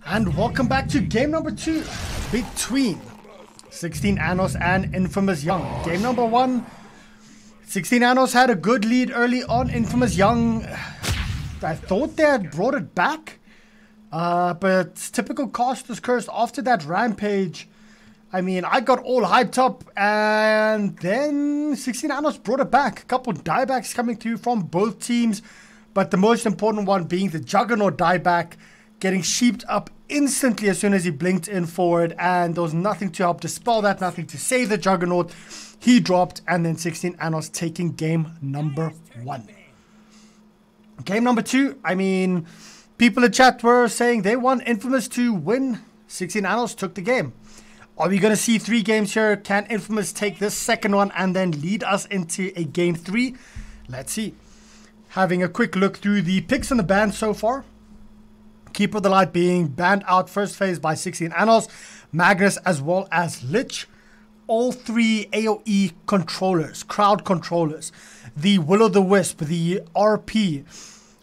And welcome back to game number 2 between 16 Anos and Infamous Young. Game number 1, 16 Anos had a good lead early on. Infamous Young, I thought they had brought it back, but typical Caster's Curse after that rampage. I mean, I got all hyped up, and then 16 Anos brought it back. A couple diebacks coming through from both teams, but the most important one being the Juggernaut dieback, getting sheeped up instantly as soon as he blinked in forward, and there was nothing to help dispel that, nothing to save the Juggernaut. He dropped, and then 16 Anos taking game number 1. Game number 2, I mean, people in chat were saying they want Infamous to win. 16 Anos took the game. Are we going to see 3 games here? Can Infamous take this second one and then lead us into a game 3? Let's see. Having a quick look through the picks in the band so far. Keeper of the Light being banned out first phase by 16 Anos, Magnus as well as Lich. All 3 AoE controllers, crowd controllers. The Will-O-The-Wisp, the RP,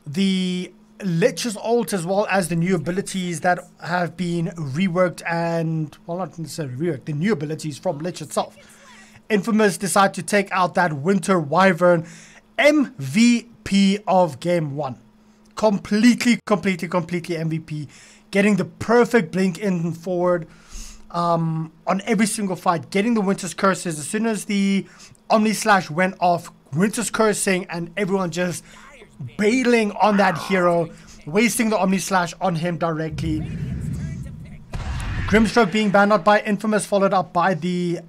the Lich's ult, as well as the new abilities that have been reworked and, well, not necessarily reworked, the new abilities from Lich itself. Infamous decide to take out that Winter Wyvern, MVP of game 1. Completely MVP. Getting the perfect blink in forward on every single fight. Getting the Winter's Curses. As soon as the Omni Slash went off, Winter's Cursing and everyone just bailing on that hero, wasting the Omni Slash on him directly. Grimstroke being banned out by Infamous, followed up by the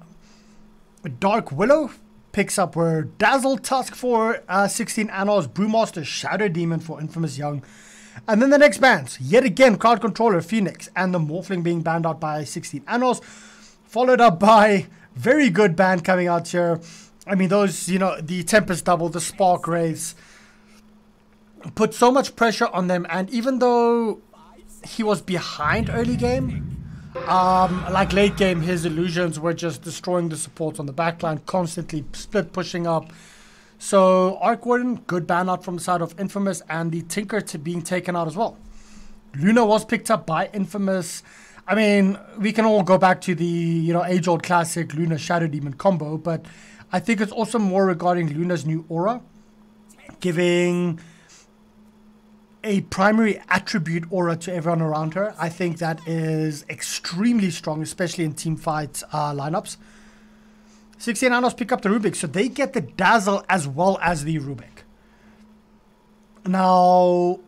Dark Willow. Picks up where Dazzle Tusk for 16 Anos, Brewmaster Shadow Demon for Infamous Young. And then the next bans, yet again, Crowd Controller, Phoenix, and the Morphling being banned out by 16 Anos, followed up by very good ban coming out here. I mean, those, you know, the Tempest Double, the Spark Wraiths, put so much pressure on them, and even though he was behind early game, like late game, his illusions were just destroying the supports on the backline, constantly split pushing up. So Arc Warden, good ban out from the side of Infamous, and the Tinker being taken out as well. Luna was picked up by Infamous. I mean, we can all go back to the, you know, age-old classic Luna Shadow Demon combo, but I think it's also more regarding Luna's new aura, giving a primary attribute aura to everyone around her. I think that is extremely strong, especially in team fight lineups. 16 Anos pick up the Rubik, so they get the Dazzle as well as the Rubik. Now,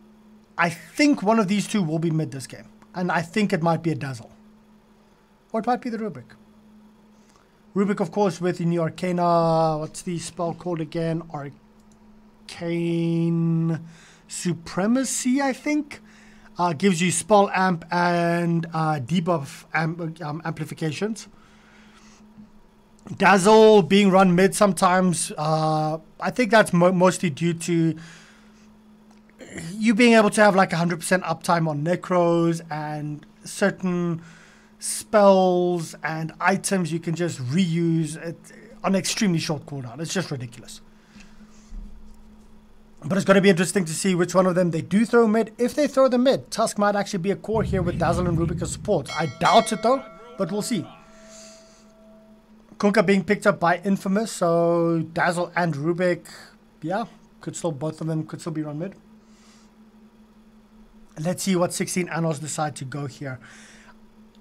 I think one of these two will be mid this game, and I think it might be a Dazzle, or it might be the Rubik. Rubik, of course, with the new Arcana. What's the spell called again? Arcane Supremacy, I think. Gives you spell amp and debuff amplifications. Dazzle being run mid sometimes. I think that's mostly due to you being able to have like 100% uptime on Necros, and certain spells and items you can just reuse it on extremely short cooldown. It's just ridiculous. But it's going to be interesting to see which one of them they do throw mid. If they throw the mid, Tusk might actually be a core here with Dazzle and Rubik as support. I doubt it though, but we'll see. Kunkka being picked up by Infamous, so Dazzle and Rubik, yeah, both of them could still be run mid. Let's see what 16 Anos decide to go here.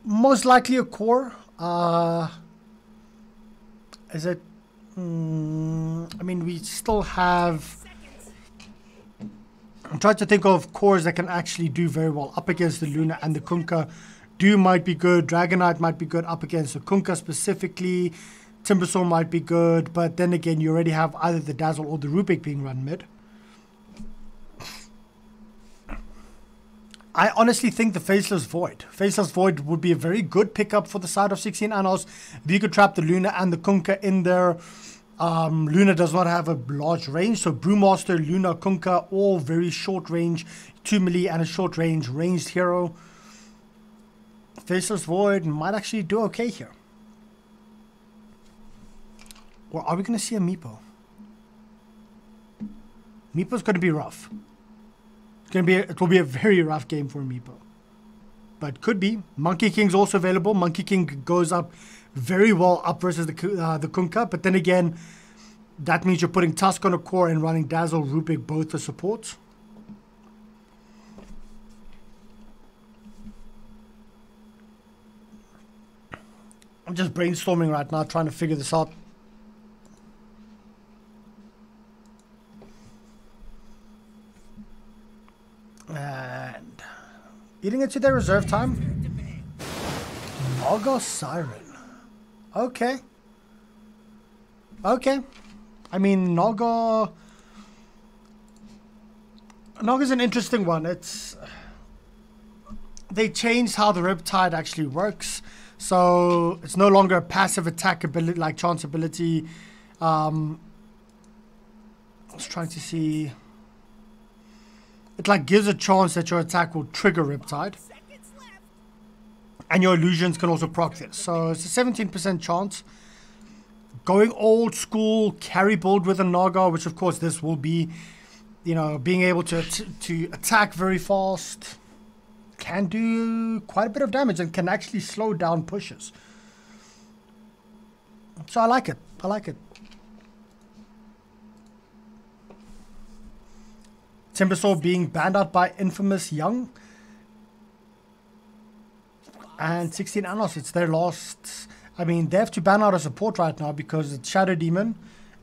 Most likely a core. Is it? I mean, we still have. I'm trying to think of cores that can actually do very well up against the Luna and the Kunkka. Doom might be good. Dragonite might be good up against the Kunkka specifically. Timbersaw might be good. But then again, you already have either the Dazzle or the Rubik being run mid. I honestly think the Faceless Void. Faceless Void would be a very good pickup for the side of 16 Anos. If you could trap the Luna and the Kunkka in there. Luna does not have a large range, so Brewmaster, Luna, Kunkka, all very short range, 2 melee and a short range ranged hero. Faceless Void might actually do okay here. Or are we going to see a Meepo? Meepo's going to be rough. It will be a very rough game for Meepo. but could be. Monkey King's also available. Monkey King goes up very well up versus the Kunkka, but then again, that means you're putting Tusk on a core and running Dazzle, Rubik, both the supports. I'm just brainstorming right now, trying to figure this out. And eating it to their reserve time. Naga Siren. Okay. Okay. I mean, Naga's an interesting one. They changed how the Riptide actually works. So it's no longer a passive attack ability, like chance ability. I was trying to see. It like gives a chance that your attack will trigger Riptide. And your illusions can also proc this. So it's a 17% chance. Going old school carry build with a Naga, which of course this will be, you know, being able to attack very fast, can do quite a bit of damage and can actually slow down pushes. So I like it. I like it. Timbersaw being banned out by Infamous Young. And 16 Anos, it's their last. I mean, they have to ban out a support right now because it's Shadow Demon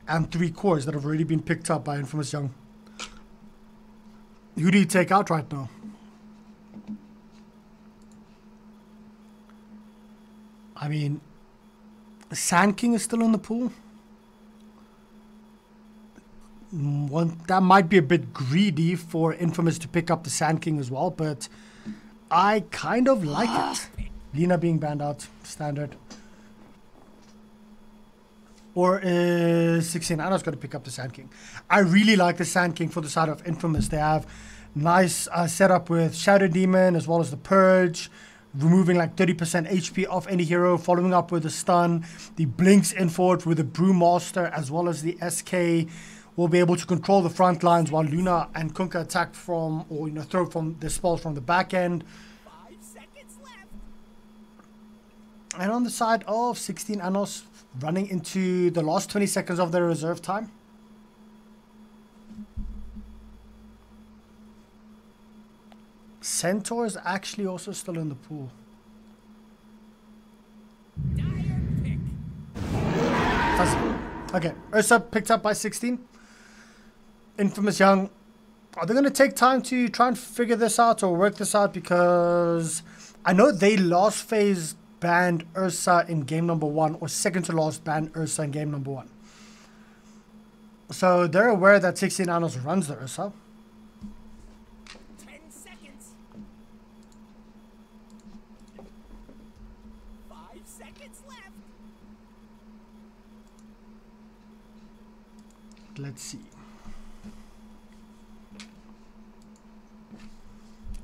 and 3 cores that have already been picked up by Infamous Young. Who do you take out right now? I mean, Sand King is still in the pool. That might be a bit greedy for Infamous to pick up the Sand King as well, but I kind of like it. Lina being banned out, standard. Or is 16 Anos going to pick up the Sand King? I really like the Sand King for the side of Infamous. They have nice setup with Shadow Demon as well as the Purge, removing like 30% HP off any hero, following up with the stun. The Blinks in forward with the Brewmaster as well as the SK will be able to control the front lines while Luna and Kunkka attack from, or you know, throw from the spells from the back end. 5 seconds left. And on the side of 16 Anos, running into the last 20 seconds of their reserve time. Centaur is actually also still in the pool. Dire pick. Okay, Ursa picked up by 16. Infamous Young, are they going to take time to try and figure this out or work this out? Because I know they last phase banned Ursa in game number 1, or second to last banned Ursa in game number 1. So they're aware that 16 Anos runs the Ursa. 10 seconds. 5 seconds left. Let's see.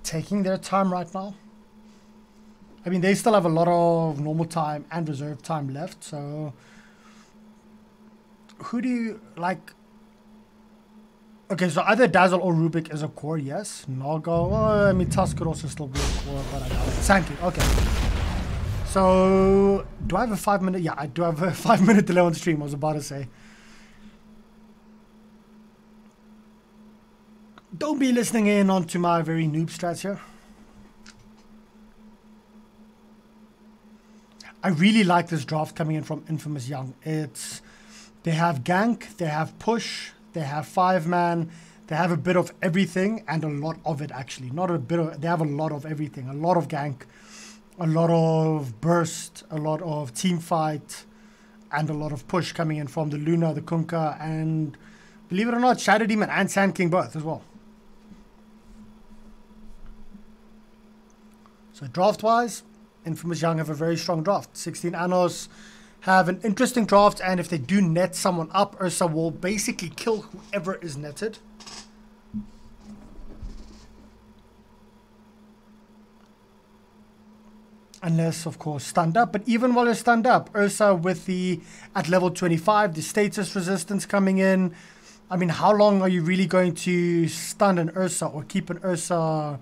Taking their time right now. I mean, they still have a lot of normal time and reserve time left, so who do you like? Okay, so either Dazzle or Rubik is a core, yes. Naga, well, I mean, Tusk could also still be a core, but I doubt it. Sand King, okay. So, do I have a 5 minute? Yeah, I do have a 5 minute delay on stream, I was about to say. Don't be listening in onto my very noob strats here. I really like this draft coming in from Infamous Young. They have gank, they have push, they have 5-man, they have a bit of everything and a lot of it actually. Not a bit of, they have a lot of everything. A lot of gank, a lot of burst, a lot of team fight, and a lot of push coming in from the Luna, the Kunkka, and believe it or not, Shadow Demon and Sand King both as well. So draft-wise, Infamous Young have a very strong draft. 16 Anos have an interesting draft, and if they do net someone up, Ursa will basically kill whoever is netted. Unless, of course, stunned up. But even while you're stunned up, Ursa with the, at level 25, the status resistance coming in. I mean, how long are you really going to stun an Ursa or keep an Ursa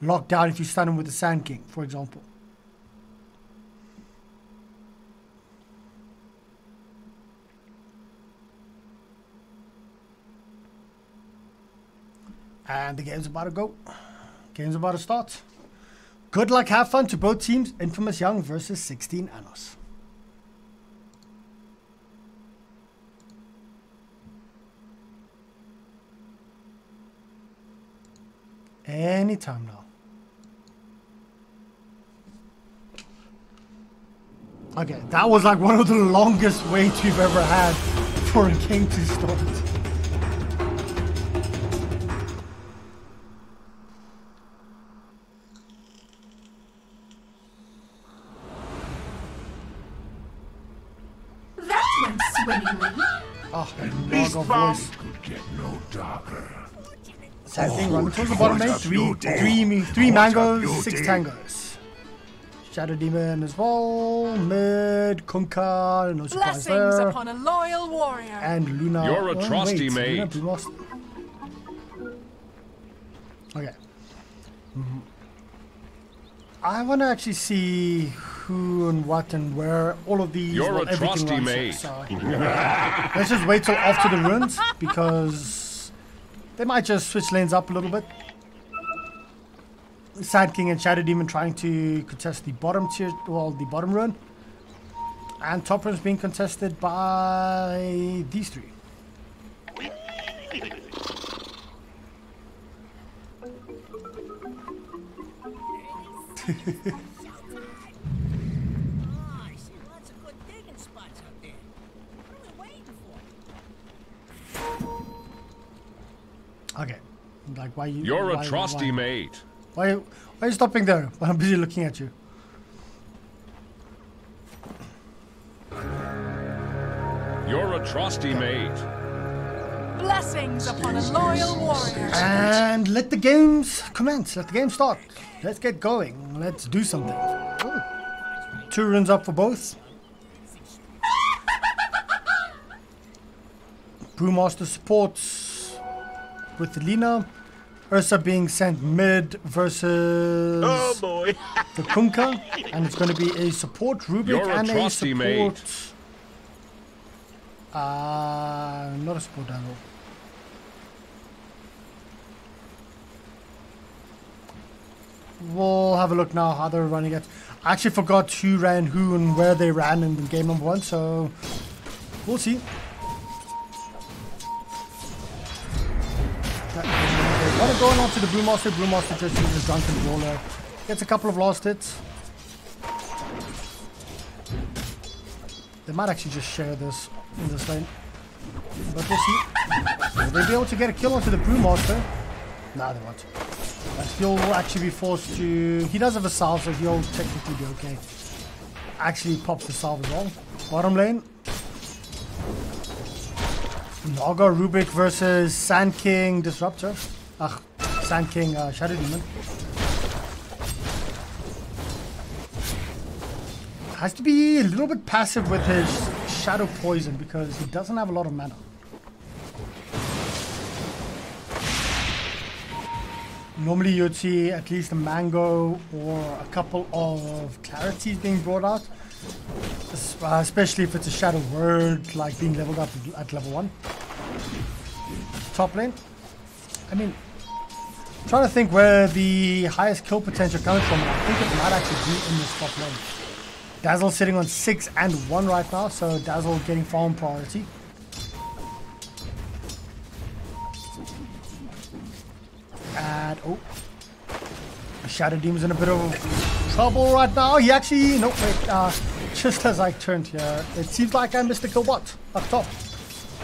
locked down if you stun him with the Sand King, for example. And the game's about to go. Game's about to start. Good luck, have fun to both teams. Infamous Young versus 16 Anos. Anytime now. Okay, that was like one of the longest waits we've ever had for a game to start. Oh, that log of voice. Could get no darker. Same thing, running towards the bottom lane. Three mangoes, 6 tangos. Shadow Demon as well. Mid, Kunkka, no surprise Blessings there. upon a loyal warrior. And Luna. You're a trusty wait, mate. Luna lost. Okay. I want to actually see who and what and where all of these. You're well, a trusty runs mate. So, let's just wait till after the runes because they might just switch lanes up a little bit. Sand King and Shadow Demon trying to contest the bottom tier, well, the bottom rune, and top runes being contested by these three. Oh, I see lots of good digging spots out there. What are we waiting for? Okay, like why you? You're why, a trusty why? mate. Why are you stopping there when I'm busy looking at you? You're a trusty mate. Blessings upon a loyal warrior. And let the games commence. Let the game start. Let's get going. Let's do something. Ooh. 2 runes up for both. Brewmaster supports with Lina. Ursa being sent mid versus the Kunkka. And it's going to be a support Rubik You're a and a trusty support... mate. Not a support Dazzle. We'll have a look now how they're running it. I actually forgot who ran who and where they ran in game number 1, so we'll see. Want to go on to the Brewmaster. Brewmaster just uses Drunken Brawler. Gets a couple of last hits. They might actually just share this in this lane. But we'll see. Will they be able to get a kill onto the Brewmaster? Nah, they won't. But he'll actually be forced to... He does have a salve, so he'll technically be okay. Actually pops the salve as well. Bottom lane. Naga Rubik versus Sand King Disruptor. Sand King Shadow Demon. Has to be a little bit passive with his Shadow Poison because he doesn't have a lot of mana. Normally you'd see at least a Mango or a couple of Clarities being brought out. Especially if it's a Shadow Word, like being leveled up at level 1. Top lane. I mean, I'm trying to think where the highest kill potential comes from, and I think it might actually be in this top lane. Dazzle sitting on 6 and 1 right now, so Dazzle getting farm priority. And Shadow Demon's in a bit of trouble right now. He actually, no wait, just as I turned here, it seems like I missed the kill bot up top.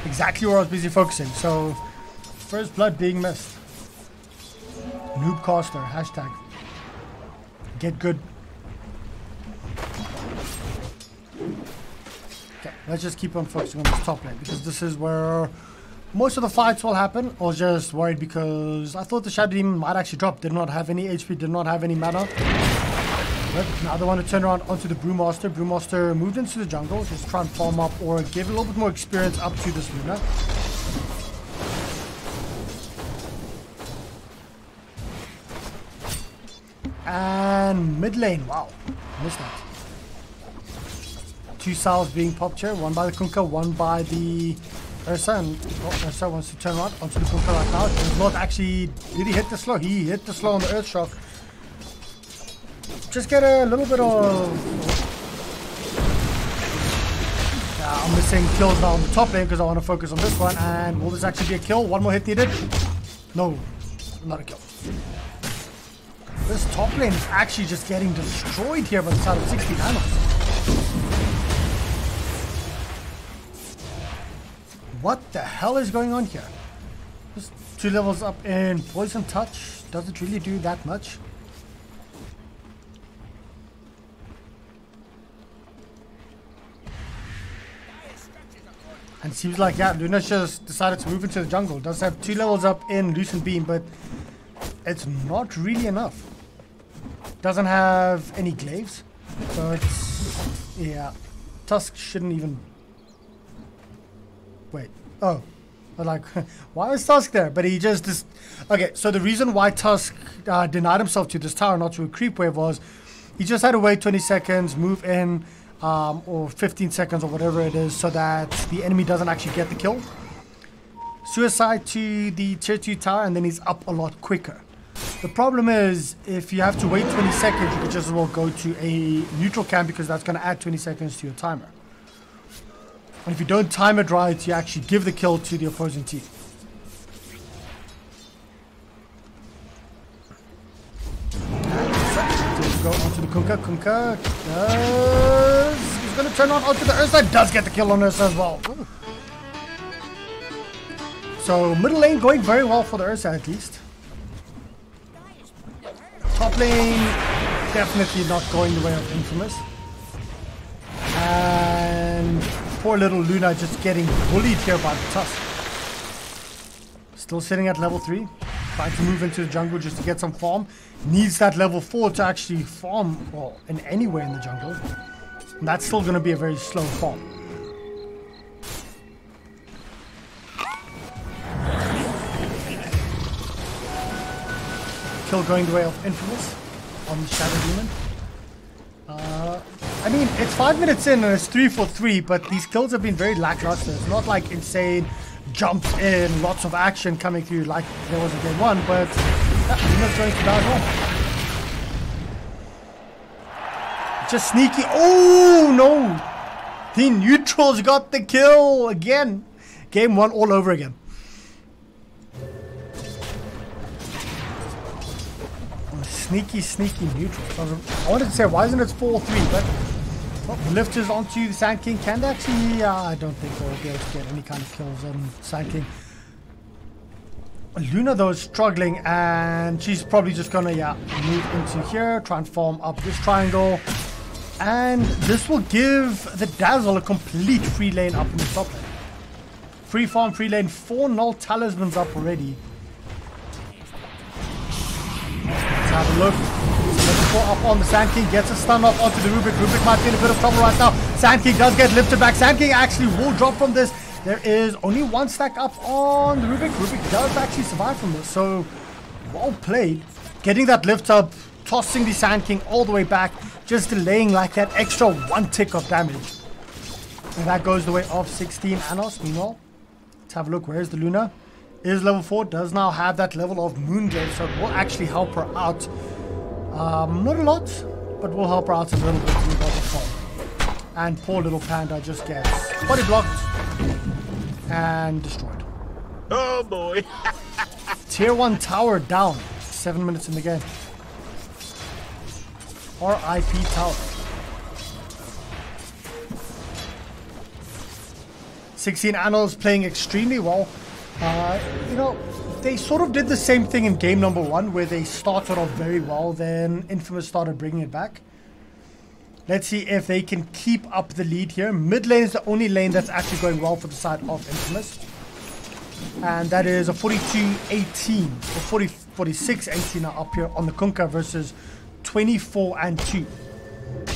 Exactly where I was busy focusing. So, first blood being missed. Noobcaster, hashtag. Get good. Okay, let's just keep on focusing on this top lane because this is where most of the fights will happen. I was just worried because I thought the Shadow Demon might actually drop. Did not have any HP, did not have any mana. But now they want to turn around onto the Brewmaster. Brewmaster moved into the jungle, just try and farm up or give a little bit more experience up to this Luna. And mid lane, wow, missed that. 2 salves being popped here, one by the Kunkka, one by the Ursa, and Ursa wants to turn around onto the Kunkka right now. Does not actually, did he hit the slow? He hit the slow on the Earth Shock. Just get a little bit of... I'm missing kills now on the top lane because I want to focus on this one. And will this actually be a kill? One more hit needed. No, not a kill. This top lane is actually just getting destroyed here by the side of 16 animals. What the hell is going on here? Just 2 levels up in Poison Touch. Does it really do that much? And it seems like, yeah, Luna's just decided to move into the jungle. Does have 2 levels up in Lucent Beam, but it's not really enough. Doesn't have any glaives. So it's, yeah, Tusk shouldn't even... Wait, oh, I'm like, why is Tusk there? But he just, okay, so the reason why Tusk denied himself to this tower, not to a creep wave, was he just had to wait 20 seconds, move in, or 15 seconds or whatever it is, so that the enemy doesn't actually get the kill. Suicide to the tier 2 tower, and then he's up a lot quicker. The problem is, if you have to wait 20 seconds, you could just as well go to a neutral camp, because that's going to add 20 seconds to your timer. And if you don't time it right, you actually give the kill to the opposing team. And go onto the Kunkka. Kunkka does... He's going to turn on onto the Ursa. Does get the kill on Ursa as well. Ooh. So middle lane going very well for the Ursa at least. Top lane definitely not going the way of Infamous. And poor little Luna just getting bullied here by the Tusk. Still sitting at level 3. Trying to move into the jungle just to get some farm. Needs that level 4 to actually farm, well, in anywhere in the jungle. And that's still going to be a very slow farm. Kill going the way of Infamous on the Shadow Demon. I mean, it's 5 minutes in and it's 3 for 3, but these kills have been very lackluster. It's not like insane jumps in, lots of action coming through like there was in game 1, but Luna's going to die home. Just sneaky. Oh no! The neutrals got the kill again. Game 1 all over again. Sneaky neutral. I wanted to say, why isn't it 4-3? But well, lifters onto the Sand King. Can they actually? I don't think they'll be able to get any kind of kills on Sand King. Luna though is struggling, and she's probably just gonna move into here, try and farm up this triangle, and this will give the Dazzle a complete free lane up in the top lane. Free farm, free lane, 4 null talismans up already. Let's have a look. Up on the Sand King, gets a stun off onto the Rubik. Rubik might be in a bit of trouble right now. Sand King does get lifted back. Sand King actually will drop from this. There is only 1 stack up on the Rubik. Rubik does actually survive from this, so well played. Getting that lift up, tossing the Sand King all the way back, just delaying like that extra 1 tick of damage. And that goes the way of 16 Anos. Meanwhile, let's have a look. Where's the Luna? Is level 4, does now have that level of Moonglaive, so it will actually help her out. Not a lot, but will help her out a little bit with Dota Pro. And poor little Panda just gets body blocked and destroyed. Oh boy! Tier 1 tower down. 7 minutes in the game. RIP tower. 16 Anos playing extremely well. You know, they sort of did the same thing in game number 1, where they started off very well, then Infamous started bringing it back. Let's see if they can keep up the lead here. Mid lane is the only lane that's actually going well for the side of Infamous. And that is a 42-18, or 46-18 now up here on the Kunkka versus 24-2.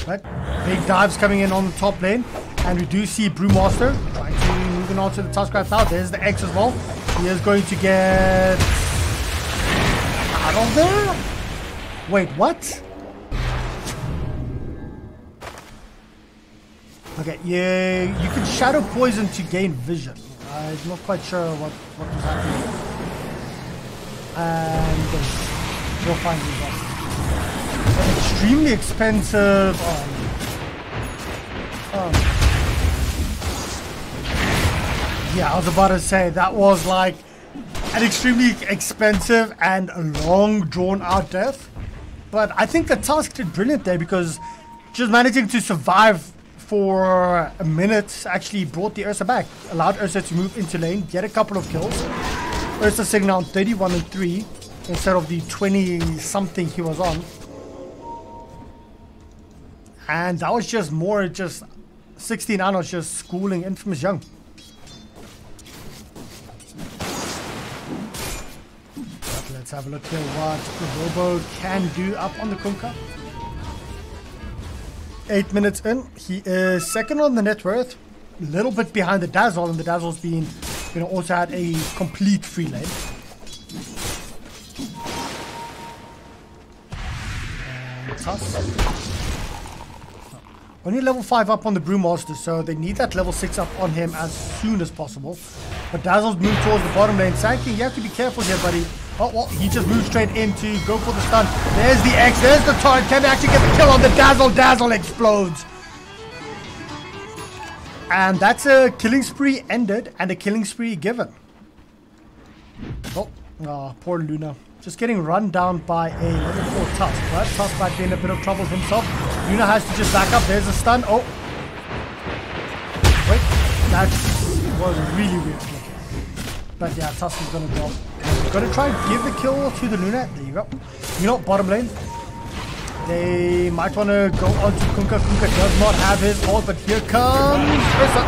Right? Big dives coming in on the top lane. And we do see Brewmaster trying to moving on to the Tusk right now. There's the X as well. He is going to get out of there. Wait, what? Okay, yeah, you can shadow poison to gain vision. I'm not quite sure what was happening. And we'll find results. An extremely expensive. Yeah, I was about to say that was like an extremely expensive and long drawn out death. But I think the task did brilliant there because just managing to survive for a minute actually brought the Ursa back. Allowed Ursa to move into lane, get a couple of kills. Ursa sitting on 31 and 3 instead of the 20 something he was on. And that was just more 16 Anos just schooling Infamous Young. Let's have a look here what Robo can do up on the Kunkka. 8 minutes in, he is second on the net worth, a little bit behind the Dazzle, and the Dazzle's been, also had a complete free lane. And Tusk. Only level 5 up on the Brewmaster, so they need that level 6 up on him as soon as possible. But Dazzle's moved towards the bottom lane. Sanking, you have to be careful here, buddy. Oh, well, he just moved straight in to go for the stun. There's the X, there's the torrent. Can they actually get the kill on the Dazzle? Dazzle explodes. And that's a killing spree ended and a killing spree given. Oh, poor Luna. Just getting run down by a level 4 Tusk. But Tusk might be in a bit of trouble himself. Luna has to just back up. There's a stun. Oh. Wait. That was really weird looking. But yeah, Tusk is going to drop. Going to try and give the kill to the Luna. There you go. Bottom lane. They might want to go on to Kunkka. Kunkka does not have his ult, but here comes Ursa.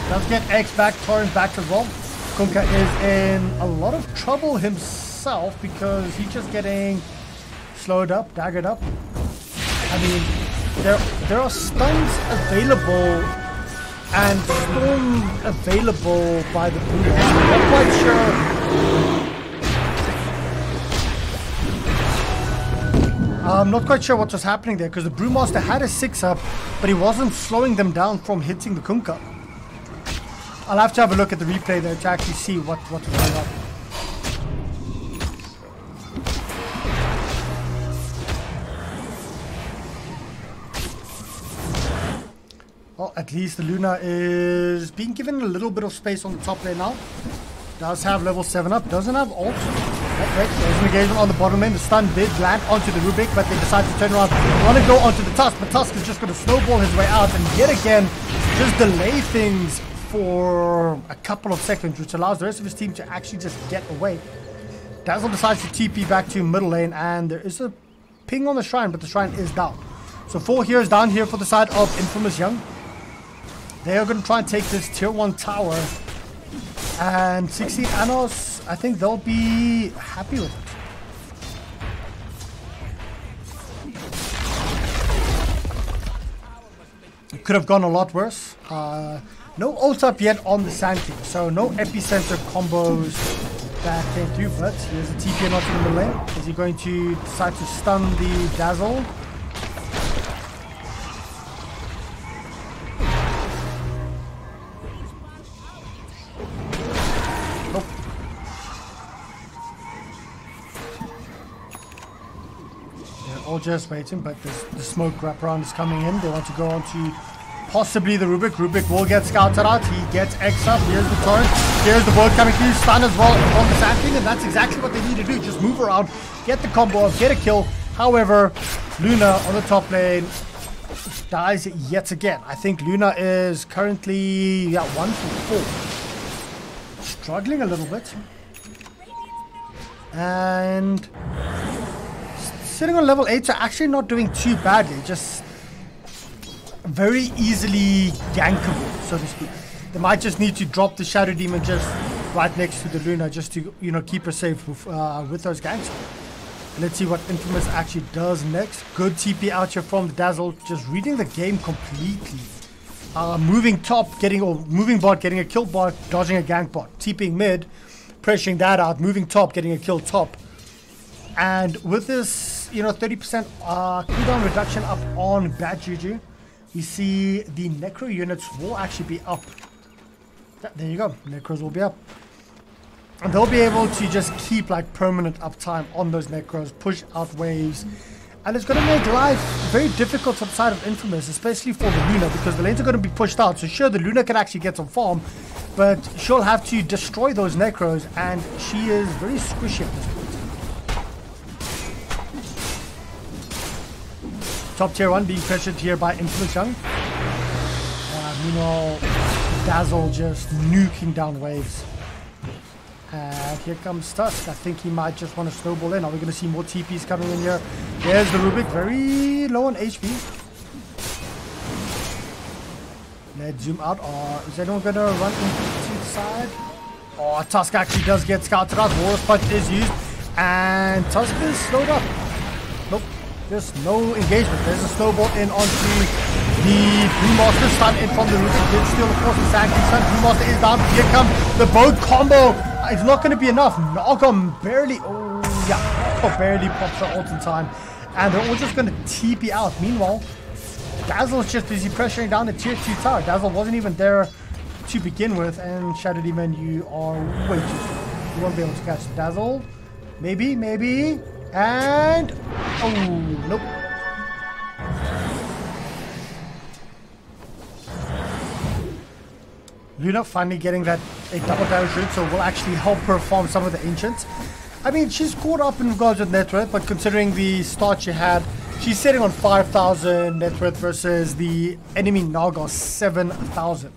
Does get X back, Torrent back as well. Kunkka is in a lot of trouble himself because he's just getting slowed up, daggered up. I mean, there are stuns available and storm available by the Blue. I'm not quite sure. I'm not quite sure what was happening there because the Brewmaster had a 6-up, but he wasn't slowing them down from hitting the Kunkka. I'll have to have a look at the replay there to actually see what was going on. Well, at least the Luna is being given a little bit of space on the top lane now. Does have level 7 up, doesn't have ult. Okay, there's an engagement on the bottom lane. The stun did land onto the Rubik, but they decide to turn around. They want to go onto the Tusk, but Tusk is just going to snowball his way out and yet again just delay things for a couple of seconds, which allows the rest of his team to actually just get away. Dazzle decides to TP back to middle lane, and there is a ping on the shrine, but the shrine is down. So 4 heroes down here for the side of Infamous Young. They are going to try and take this tier 1 tower. And 16 Anos, I think they'll be happy with it. It could have gone a lot worse. No ult up yet on the Sand King, so no epicenter combos that came through. But here's a TP not in the middle lane. Is he going to decide to stun the Dazzle? All just waiting, but the smoke wraparound is coming in. They want to go on to possibly the Rubik. Rubik will get scouted out. He gets X up. Here's the torrent. Here's the board coming through. Stun as well on the Sand King, and that's exactly what they need to do. Just move around, get the combo up, get a kill. However, Luna on the top lane dies yet again. I think Luna is currently 1 for 4. Struggling a little bit. And sitting on level 8 are actually not doing too badly, just very easily gankable, so to speak. They might just need to drop the Shadow Demon just right next to the Luna just to, keep her safe with those ganks. Let's see what Infamous actually does next. Good TP out here from the Dazzle, just reading the game completely. Moving top, moving bot, getting a kill bot, dodging a gank bot, TPing mid, pressuring that out, moving top, getting a kill top. And with this, 30% cooldown reduction up on Bad Juju, we see the Necro units will actually be up. Yeah, there you go. Necros will be up. And they'll be able to just keep like permanent uptime on those Necros, push out waves. And it's going to make life very difficult outside of Infamous, especially for the Luna, because the lanes are going to be pushed out. So sure, the Luna can actually get some farm, but she'll have to destroy those Necros, and she is very squishy at this point. Top tier 1 being pressured here by Infamous Young. Meanwhile, Dazzle just nuking down waves. And here comes Tusk. I think he might just want to snowball in. Are we going to see more TPs coming in here? There's the Rubik, very low on HP. Let's zoom out. Or is anyone going to run into the side? Oh, Tusk actually does get scouted out. War's Punch is used. And Tusk is slowed up. Nope, just no engagement. There's a snowball in onto the Brewmaster. Stun in from the Rubik. Did steal the force of Sankey. Stun. Brewmaster is down. Here comes the boat combo. It's not going to be enough. Nogum barely, barely pops her ult in time. And they're all just going to TP out. Meanwhile, Dazzle's just busy pressuring down the tier 2 tower. Dazzle wasn't even there to begin with. And Shadow Demon, you are way too slow. You won't be able to catch Dazzle. Maybe. And, oh, nope. Luna finally getting that a double damage route, so will actually help her farm some of the ancients. I mean, she's caught up in regards with net worth, but considering the start she had, she's sitting on 5,000 net worth versus the enemy Naga 7,000.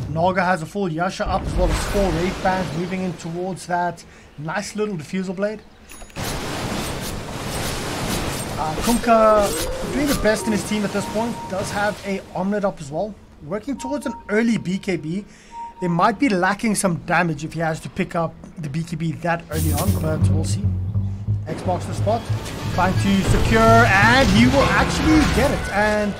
Naga has a full Yasha up as well as 4 raid bands moving in towards that nice little diffusal blade. Kunkka doing the best in his team at this point, does have a omelet up as well. Working towards an early BKB. They might be lacking some damage if he has to pick up the BKB that early on, but we'll see. Xbox the spot, trying to secure, and he will actually get it. And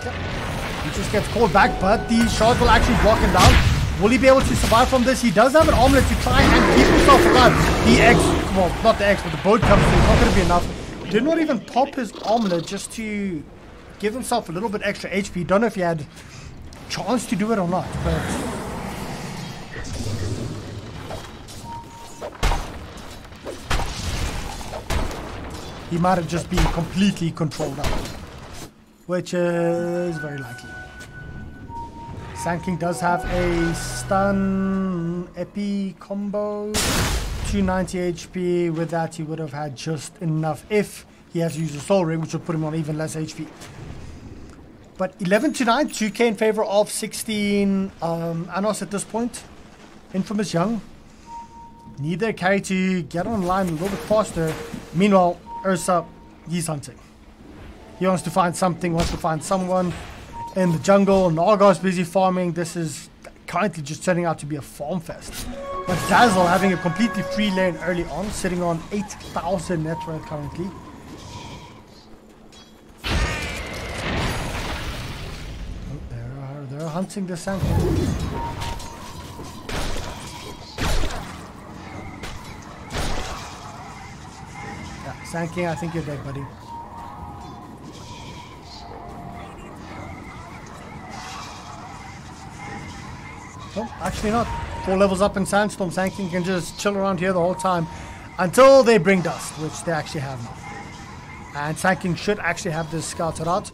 he just gets called back, but the shot will actually block him down. Will he be able to survive from this? He does have an omelet to try and keep himself alive. The X, well, not the X, but the boat comes through. It's not going to be enough. Did not even pop his omelet just to give himself a little bit extra HP. Don't know if he had chance to do it or not, but he might have just been completely controlled out, which is very likely. Sand King does have a stun epi combo, 290 HP. With that, he would have had just enough if he has to use a soul ring, which would put him on even less HP. But 11-9, 2k in favor of 16 Anos at this point. Infamous Young need their carry to get online a little bit faster. Meanwhile, Ursa, he's hunting. He wants to find something, wants to find someone in the jungle. Naga's busy farming. This is currently just turning out to be a farm fest. But Dazzle having a completely free lane early on, sitting on 8,000 net worth currently. They're hunting the Sand King. Yeah, Sand King, I think you're dead, buddy. No, actually not. 4 levels up in Sandstorm. Sand King can just chill around here the whole time until they bring Dust, which they actually have now. And Sand King should actually have this scouted out.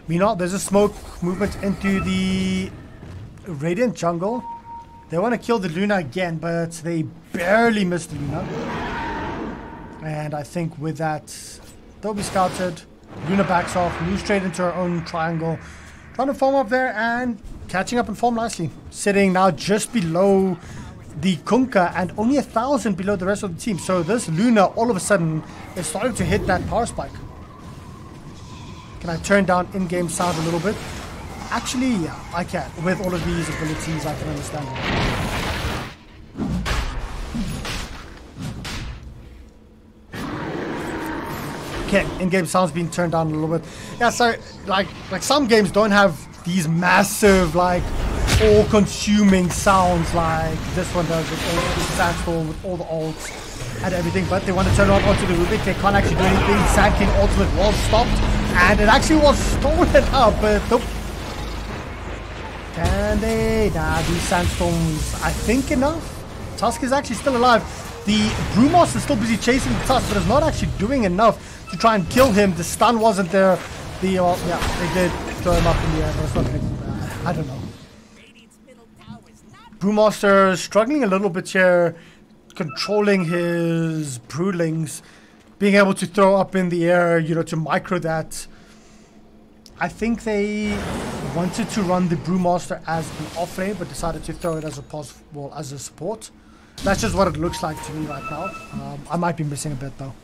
Meanwhile, there's a smoke movement into the Radiant jungle. They want to kill the Luna again, but they barely missed the Luna. And I think with that, they'll be scouted. Luna backs off, moves straight into her own triangle. Trying to form up there and catching up in form nicely. Sitting now just below the Kunkka and only 1,000 below the rest of the team. So this Luna all of a sudden is starting to hit that power spike. Can I turn down in-game sound a little bit? Actually, yeah, I can. With all of these abilities, I can understand it. Okay, in-game sound's being turned down a little bit. Yeah, so like some games don't have these massive, like, all-consuming sounds like this one does with all the Sandstorm, with all the ults and everything. But they want to turn it on onto the Rubik. They can't actually do anything. Sand King ultimate was stopped. And it actually was stolen up, but nope. Can they? Nah, these sandstorms, I think enough. Tusk is actually still alive. The Brewmaster is still busy chasing the Tusk, but is not actually doing enough to try and kill him. The stun wasn't there. They did throw him up in the air, but it's not going to, I don't know. Brewmaster struggling a little bit here, controlling his Broodlings, being able to throw up in the air, you know, to micro that. I think they wanted to run the Brewmaster as an off-lane, but decided to throw it as a as a support. That's just what it looks like to me right now. I might be missing a bit though.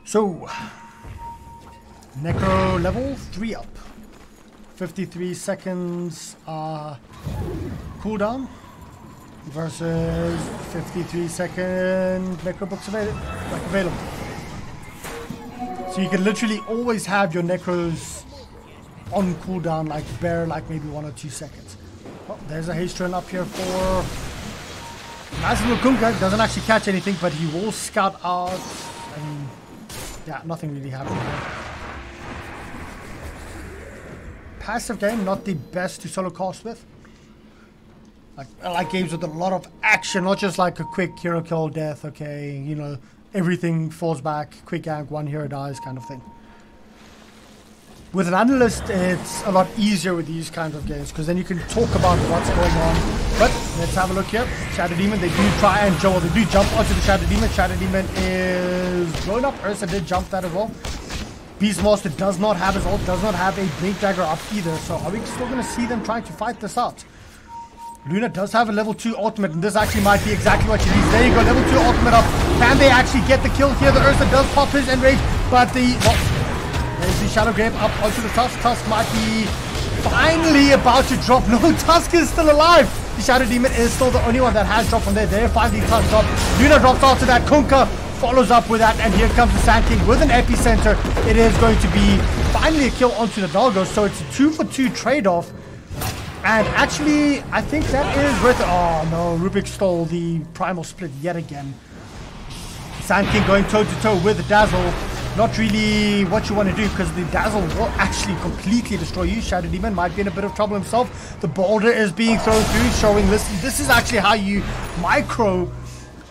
So, Necro level 3 up. 53 seconds cooldown versus 53 second Necro books available. So you can literally always have your Necros on cooldown, like bare, like maybe 1 or 2 seconds. Oh, there's a haste run up here for nice little Kunkka. Doesn't actually catch anything, but he will scout out. I mean, yeah, nothing really happened there. Passive game, not the best to solo cast with. I like games with a lot of action, not just like a quick hero kill death, okay, you know, everything falls back, quick gank, one hero dies kind of thing. With an analyst, it's a lot easier with these kinds of games, because then you can talk about what's going on. But let's have a look here. Shadow Demon, they do try and they do jump onto the Shadow Demon. Shadow Demon is blown up. Ursa did jump that as well. Beastmaster does not have his ult, does not have a Blink Dagger up either. So are we still going to see them trying to fight this out? Luna does have a level 2 ultimate, and this actually might be exactly what she needs. There you go, level 2 ultimate up. Can they actually get the kill here? The Ursa does pop his enrage, but there's the Shadow Grave up onto the Tusk. Tusk might be finally about to drop. No, Tusk is still alive. The Shadow Demon is still the only one that has dropped from there. There, finally Tusk dropped. Luna drops after that. Kunkka follows up with that, and here comes the Sand King with an epicenter. It is going to be finally a kill onto the Doggo, so it's a 2-for-2 trade-off. And actually, I think that is worth it. Oh no, Rubik stole the Primal Split yet again. Sand King going toe-to-toe with the Dazzle. Not really what you want to do, because the Dazzle will actually completely destroy you. Shadow Demon might be in a bit of trouble himself. The boulder is being thrown through, showing this is actually how you micro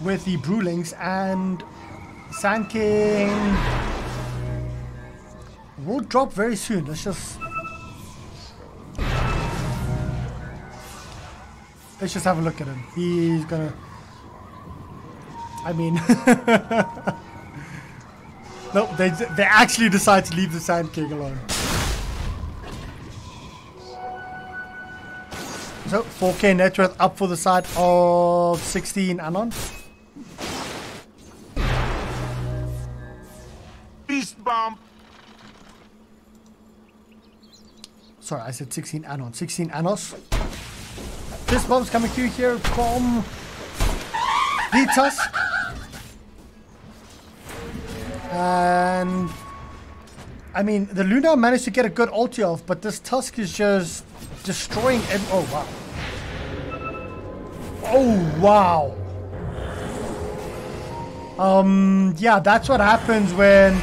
with the Broodlings. And Sand King will drop very soon. Let's just have a look at him. He's gonna, I mean, no, they actually decide to leave the Sand King alone. So 4K net worth up for the side of 16 Anon. Beast bomb. Sorry, I said 16 Anon. 16 Anos. Fist bombs coming through here from the Tusk. And I mean, the Luna managed to get a good ulti off, but this Tusk is just destroying oh wow. Oh wow. Yeah, that's what happens when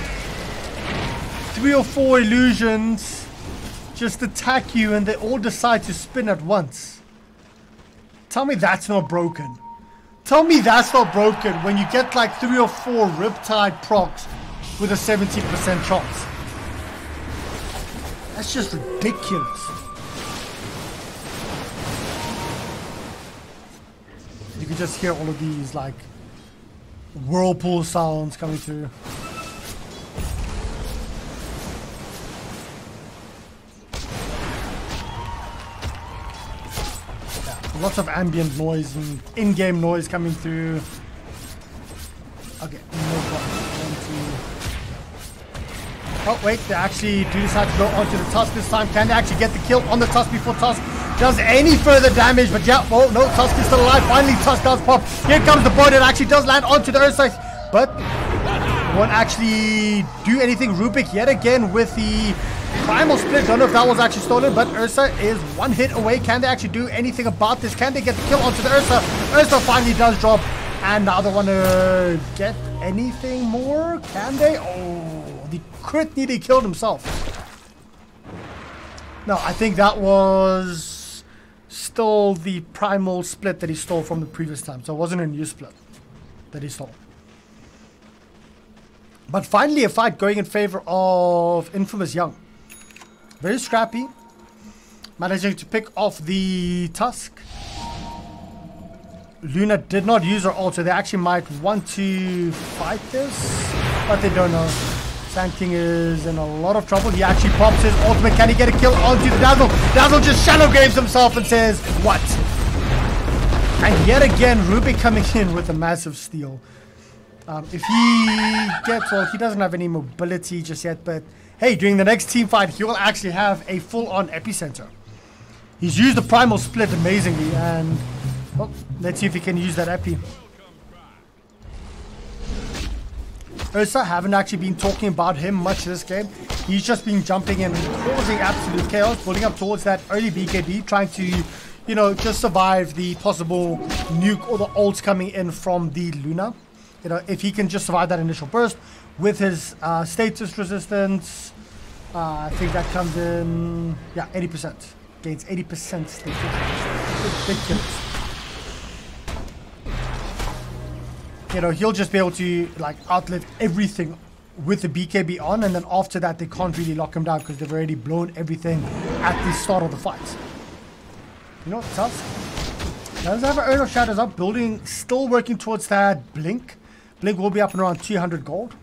3 or 4 illusions just attack you and they all decide to spin at once. Tell me that's not broken. Tell me that's not broken when you get like 3 or 4 Riptide procs with a 70% chance. That's just ridiculous. You can just hear all of these like whirlpool sounds coming through. Lots of ambient noise and in-game noise coming through. Okay, no problem. Oh wait, they actually do decide to go onto the Tusk this time. Can they actually get the kill on the Tusk before Tusk does any further damage? But yeah, oh no, Tusk is still alive. Finally, Tusk does pop. Here comes the boy that actually does land onto the Earth side. But won't actually do anything. Rubik yet again with the primal split. Don't know if that was actually stolen, but Ursa is one hit away. Can they actually do anything about this? Can they get the kill onto the Ursa? Ursa finally does drop. And now they want to get anything more. Can they? Oh, the crit nearly killed himself. No, I think that was still the primal split that he stole from the previous time. So it wasn't a new split that he stole. But finally a fight going in favor of Infamous Young. Very scrappy. Managing to pick off the Tusk. Luna did not use her ult, so they actually might want to fight this. But they don't know. Sand King is in a lot of trouble. He actually pops his ultimate. Can he get a kill onto the Dazzle? Dazzle just shadow games himself and says, what? And yet again, Rubik coming in with a massive steal. If he gets, well, he doesn't have any mobility just yet, but hey, during the next team fight, he will actually have a full-on epicenter. He's used the primal split amazingly, and well, let's see if he can use that epi. Ursa haven't actually been talking about him much this game. He's just been jumping in and causing absolute chaos, building up towards that early BKB, trying to, you know, just survive the possible nuke or the ults coming in from the Luna. You know, if he can just survive that initial burst with his status resistance, I think that comes in, yeah, 80%. Gains 80% status. Ridiculous. You know, he'll just be able to like outlive everything with the BKB on, and then after that they can't really lock him down because they've already blown everything at the start of the fight. You know what, Tusk does have an Urn of Shadows up, building, still working towards that Blink. Blink will be up in around 200 gold.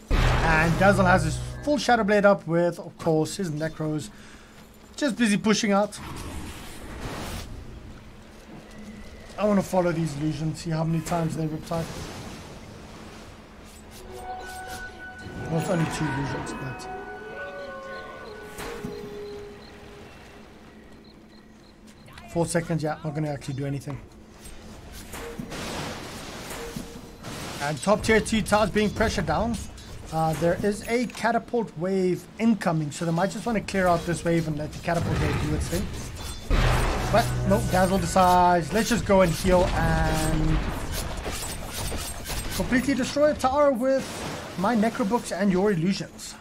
And Dazzle has his full Shadow Blade up with, of course, his Necros. Just busy pushing out. I want to follow these illusions, see how many times they riptide. Well, it's only 2 illusions, but... Four seconds, yeah, not going to actually do anything. And top tier 2 towers being pressured down. There is a catapult wave incoming, so they might just want to clear out this wave and let the catapult wave do its thing. But no, Dazzle decides, let's just go and heal and completely destroy a tower with my Necrobooks and your illusions.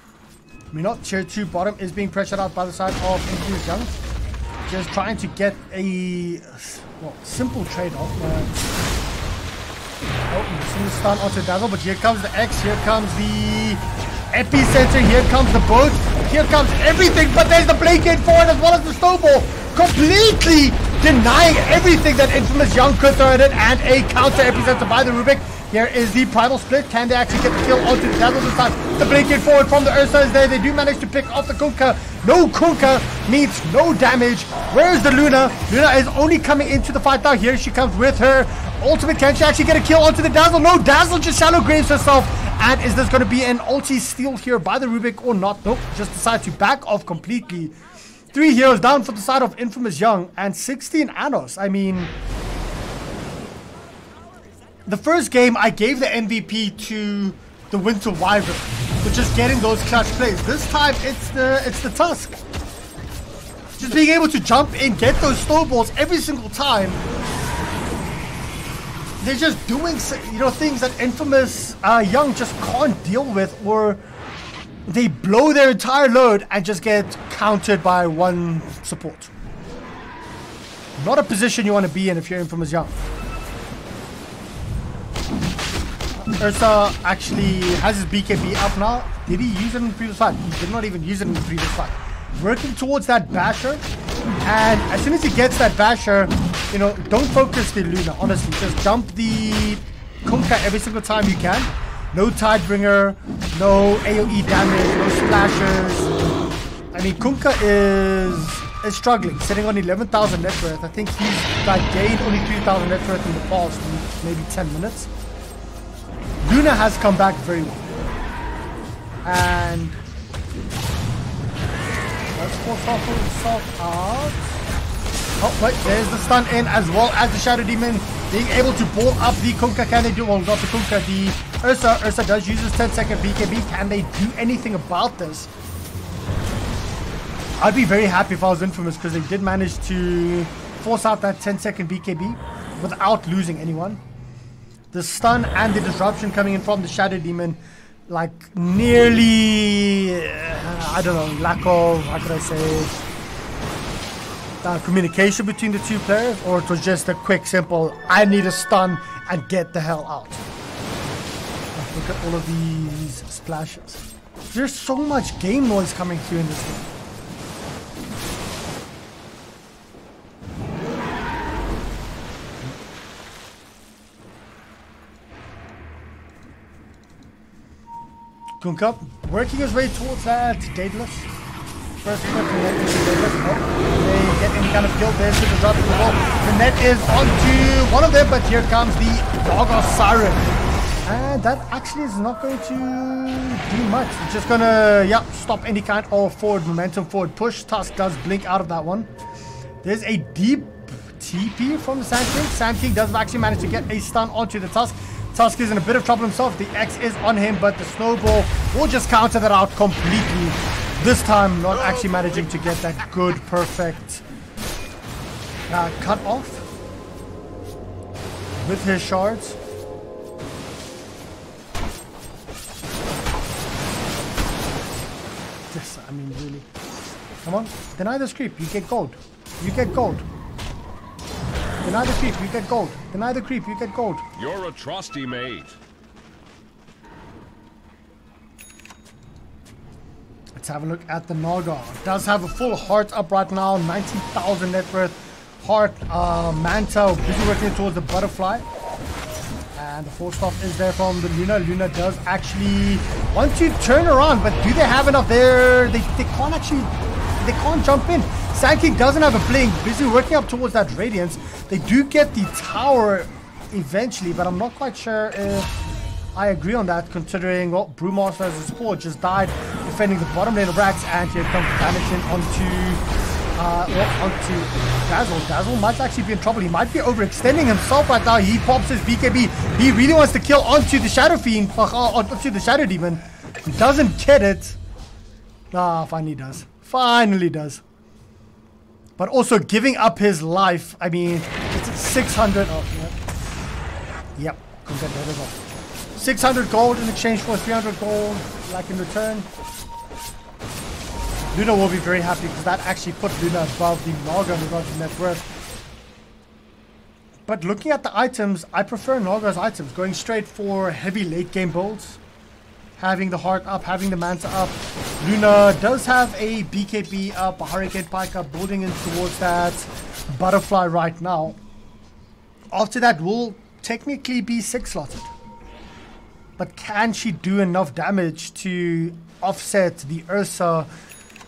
I mean, not tier 2 bottom is being pressured out by the side of Infamous Young. Just trying to get a, well, simple trade-off. Oh, missing the stun onto Dazzle, but here comes the X, here comes the epicenter, here comes the boat, here comes everything, but there's the Blade forward as well as the Snowball. Completely denying everything that Infamous Young could throw at it, and a counter epicenter by the Rubik. Here is the primal split. Can they actually get the kill onto the Dazzle this time? The blanket forward from the Ursa is there. They do manage to pick off the Kunkka. No Kunkka means no damage. Where is the Luna? Luna is only coming into the fight now. Here she comes with her ultimate. Can she actually get a kill onto the Dazzle? No, Dazzle just shallow graves herself. And is this going to be an ulti steal here by the Rubik or not? Nope, just decide to back off completely. 3 heroes down for the side of Infamous Young and 16 Anos. I mean, the first game I gave the MVP to the Winter Wyvern for just getting those clutch plays. This time it's the Tusk. Just being able to jump in, get those snowballs every single time. They're just doing, you know, things that Infamous Young just can't deal with, or they blow their entire load and just get countered by one support. Not a position you want to be in if you're Infamous Young. Ursa actually has his BKB up now. Did he use it in the previous fight? He did not even use it in the previous fight. Working towards that basher, and as soon as he gets that basher, you know, don't focus the Luna, honestly. Just jump the Kunkka every single time you can. No Tidebringer, no AoE damage, no splashers. I mean, Kunkka is struggling, sitting on 11,000 net worth. I think he's like gained only 3,000 net worth in the past maybe 10 minutes. Luna has come back very well. And let's force himself out. Oh, wait, there's the stun in as well as the Shadow Demon. being able to ball up the Kunkka. Can they do, well, not the Kunkka, the Ursa. Ursa does use his 10-second BKB. Can they do anything about this? I'd be very happy if I was Infamous, because they did manage to force out that 10-second BKB without losing anyone. The stun and the disruption coming in from the Shadow Demon, like nearly, I don't know, lack of, how could I say, communication between the two players, or it was just a quick, simple, I need a stun and get the hell out. Look at all of these splashes. There's so much game noise coming through in this game. Kunkka working his way towards that Daedalus. First clip and then into Daedalus. Oh, they get any kind of kill. There's the disruption as well. The net is onto one of them, but here comes the Naga Siren. And that actually is not going to do much. It's just gonna, yeah, stop any kind of forward momentum, forward push. Tusk does blink out of that one. There's a deep TP from the Sand King. Sand King does actually manage to get a stun onto the Tusk. Tusk is in a bit of trouble himself. The X is on him, but the snowball will just counter that out completely. This time, not actually managing to get that good, perfect cut off with his shards. Yes, I mean, really. Come on, deny this creep. You get gold. You get gold. Deny the creep, you get gold. Deny the creep, you get gold. You're a trusty mate. Let's have a look at the Naga. Does have a full heart up right now. 19,000 net worth. Heart, Manta, busy working towards the butterfly. And the force stop is there from the Luna. Luna does actually want to turn around, but do they have enough there? They can't actually, they can't jump in. Sand King doesn't have a blink, busy working up towards that Radiance. They do get the tower eventually, but I'm not quite sure if I agree on that, considering, well, Brewmaster as a support just died defending the bottom lane of Rax, and here comes the damage in onto Dazzle. Dazzle might actually be in trouble. He might be overextending himself right now. He pops his BKB. He really wants to kill onto the Shadow Fiend, onto the Shadow Demon. He doesn't get it. Ah, finally does. Finally does. But also giving up his life. I mean, it's 600. Oh, yeah. Yep. Couldn't get that as well. 600 gold in exchange for 300 gold, like in return. Luna will be very happy because that actually put Luna above the Naga in regards to net worth. But looking at the items, I prefer Naga's items. Going straight for heavy late game builds. Having the heart up, having the Manta up. Luna does have a BKB up, a Hurricane Pike up, building in towards that butterfly right now. After that, will technically be 6-slotted. But can she do enough damage to offset the Ursa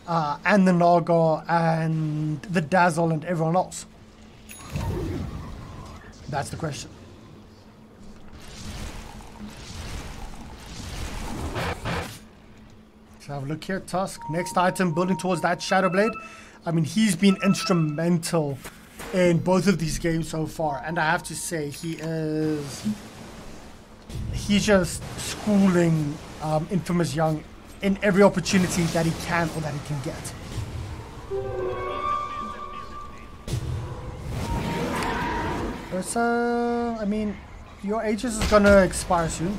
and the Naga and the Dazzle and everyone else? That's the question. Let's have a look here. Tusk, next item, building towards that Shadow Blade. I mean, he's been instrumental in both of these games so far, and I have to say he's just schooling Infamous Young in every opportunity that he can or that he can get. So, I mean, your Aegis is gonna expire soon.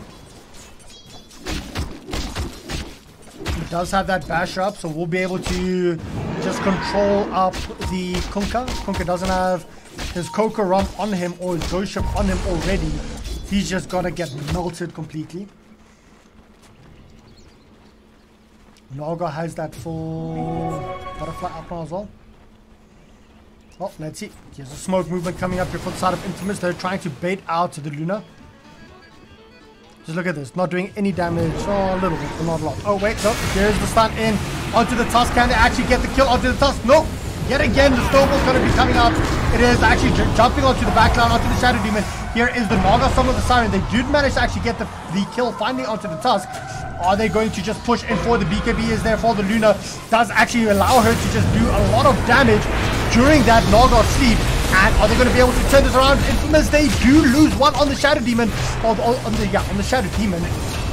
He does have that basher up, so we'll be able to just control up the Kunkka. Kunkka doesn't have his Coco Rump on him or his Ghost Ship on him already. He's just gonna get melted completely. Naga has that full butterfly up now as well. Oh, let's see. Here's a smoke movement coming up here for the side of Infamous. They're trying to bait out the Luna. Just look at this. Not doing any damage. Oh, a little bit, but not a lot. Oh, wait. No, there's the stun in onto the Tusk. Can they actually get the kill onto the Tusk? No. Yet again, the snowball's going to be coming out. It is actually jumping onto the backline, onto the Shadow Demon. Here is the Naga Summon of the Siren. They did manage to actually get the kill finally onto the Tusk. Are they going to just push in for the BKB? Is there for the Luna? Does actually allow her to just do a lot of damage during that Naga sleep. And are they going to be able to turn this around? Infamous, they do lose one on the Shadow Demon. On the Shadow Demon.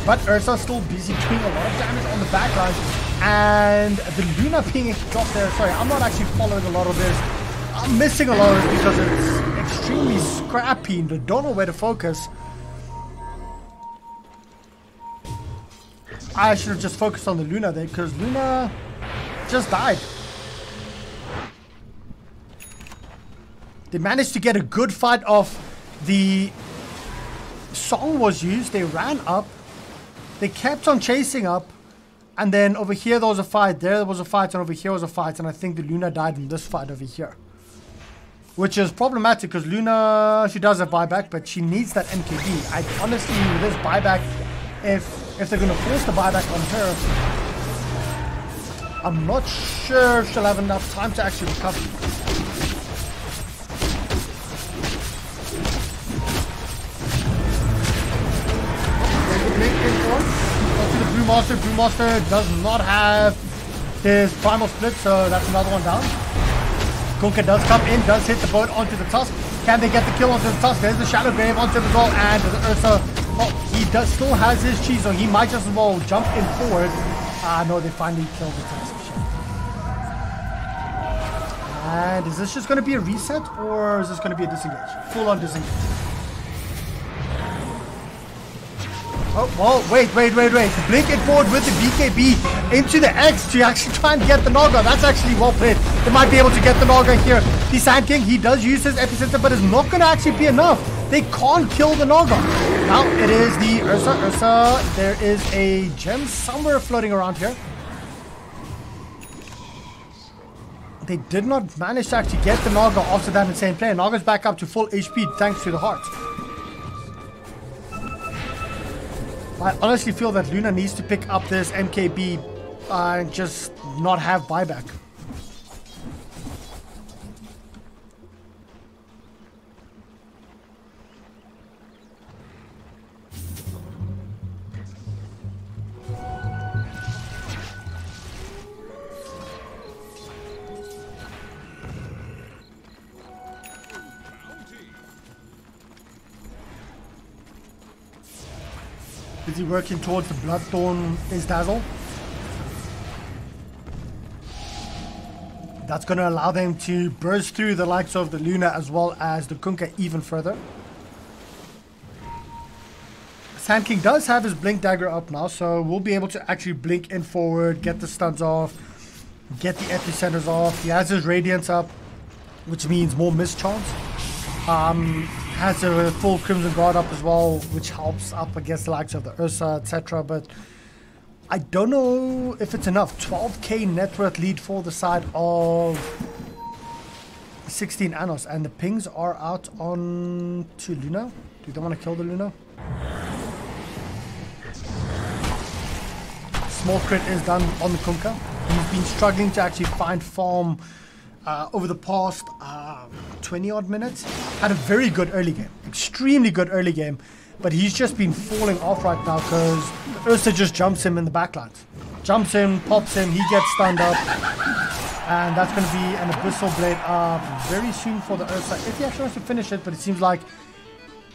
But Ursa still busy doing a lot of damage on the backline. And the Luna being dropped there. Sorry, I'm not actually following a lot of this. I'm missing a lot of this because it's extremely scrappy and I don't know where to focus. I should have just focused on the Luna there because Luna just died. They managed to get a good fight off. The song was used. They ran up. They kept on chasing up. And then over here there was a fight. There was a fight. And over here was a fight. And I think the Luna died in this fight over here. Which is problematic because Luna, she does have buyback. But she needs that MKB. I honestly, with this buyback, if they're going to force the buyback on her, I'm not sure if she'll have enough time to actually recover. To the Brewmaster. Brewmaster does not have his primal split, so that's another one down. Kunkka does come in, does hit the boat onto the Tusk. Can they get the kill onto the Tusk? There's the Shadow Grave onto the wall, and the Ursa. Oh, he still has his cheese, so he might just as well jump in forward. No, they finally killed the Tusk. And is this just going to be a reset, or is this going to be a disengage? Full on disengage. Oh, well, wait. Blink it forward with the BKB into the X to actually try and get the Naga. That's actually well played. They might be able to get the Naga here. The Sand King, he does use his epicenter, but it's not going to actually be enough. They can't kill the Naga. Now it is the Ursa. There is a gem somewhere floating around here. They did not manage to actually get the Naga after that insane play. Naga's back up to full HP thanks to the heart. I honestly feel that Luna needs to pick up this MKB and just not have buyback. Is he working towards the Bloodthorn is Dazzle? That's going to allow them to burst through the likes of the Luna as well as the Kunkka even further. Sand King does have his Blink Dagger up now, so we'll be able to actually blink in forward, get the stuns off, get the epicenters off. He has his Radiance up, which means more miss chance. Has a full Crimson Guard up as well, which helps up against the likes of the Ursa, etc. But I don't know if it's enough. 12k net worth lead for the side of 16 Anos, and the pings are out on to Luna. Do they want to kill the Luna? Small crit is done on the Kunkka. He's been struggling to actually find farm over the past 20 odd minutes. Had a very good early game, extremely good early game, but he's just been falling off right now because Ursa just jumps him in the backlines. Jumps him, pops him, he gets stunned up, and that's going to be an Abyssal Blade very soon for the Ursa if he actually wants to finish it, but it seems like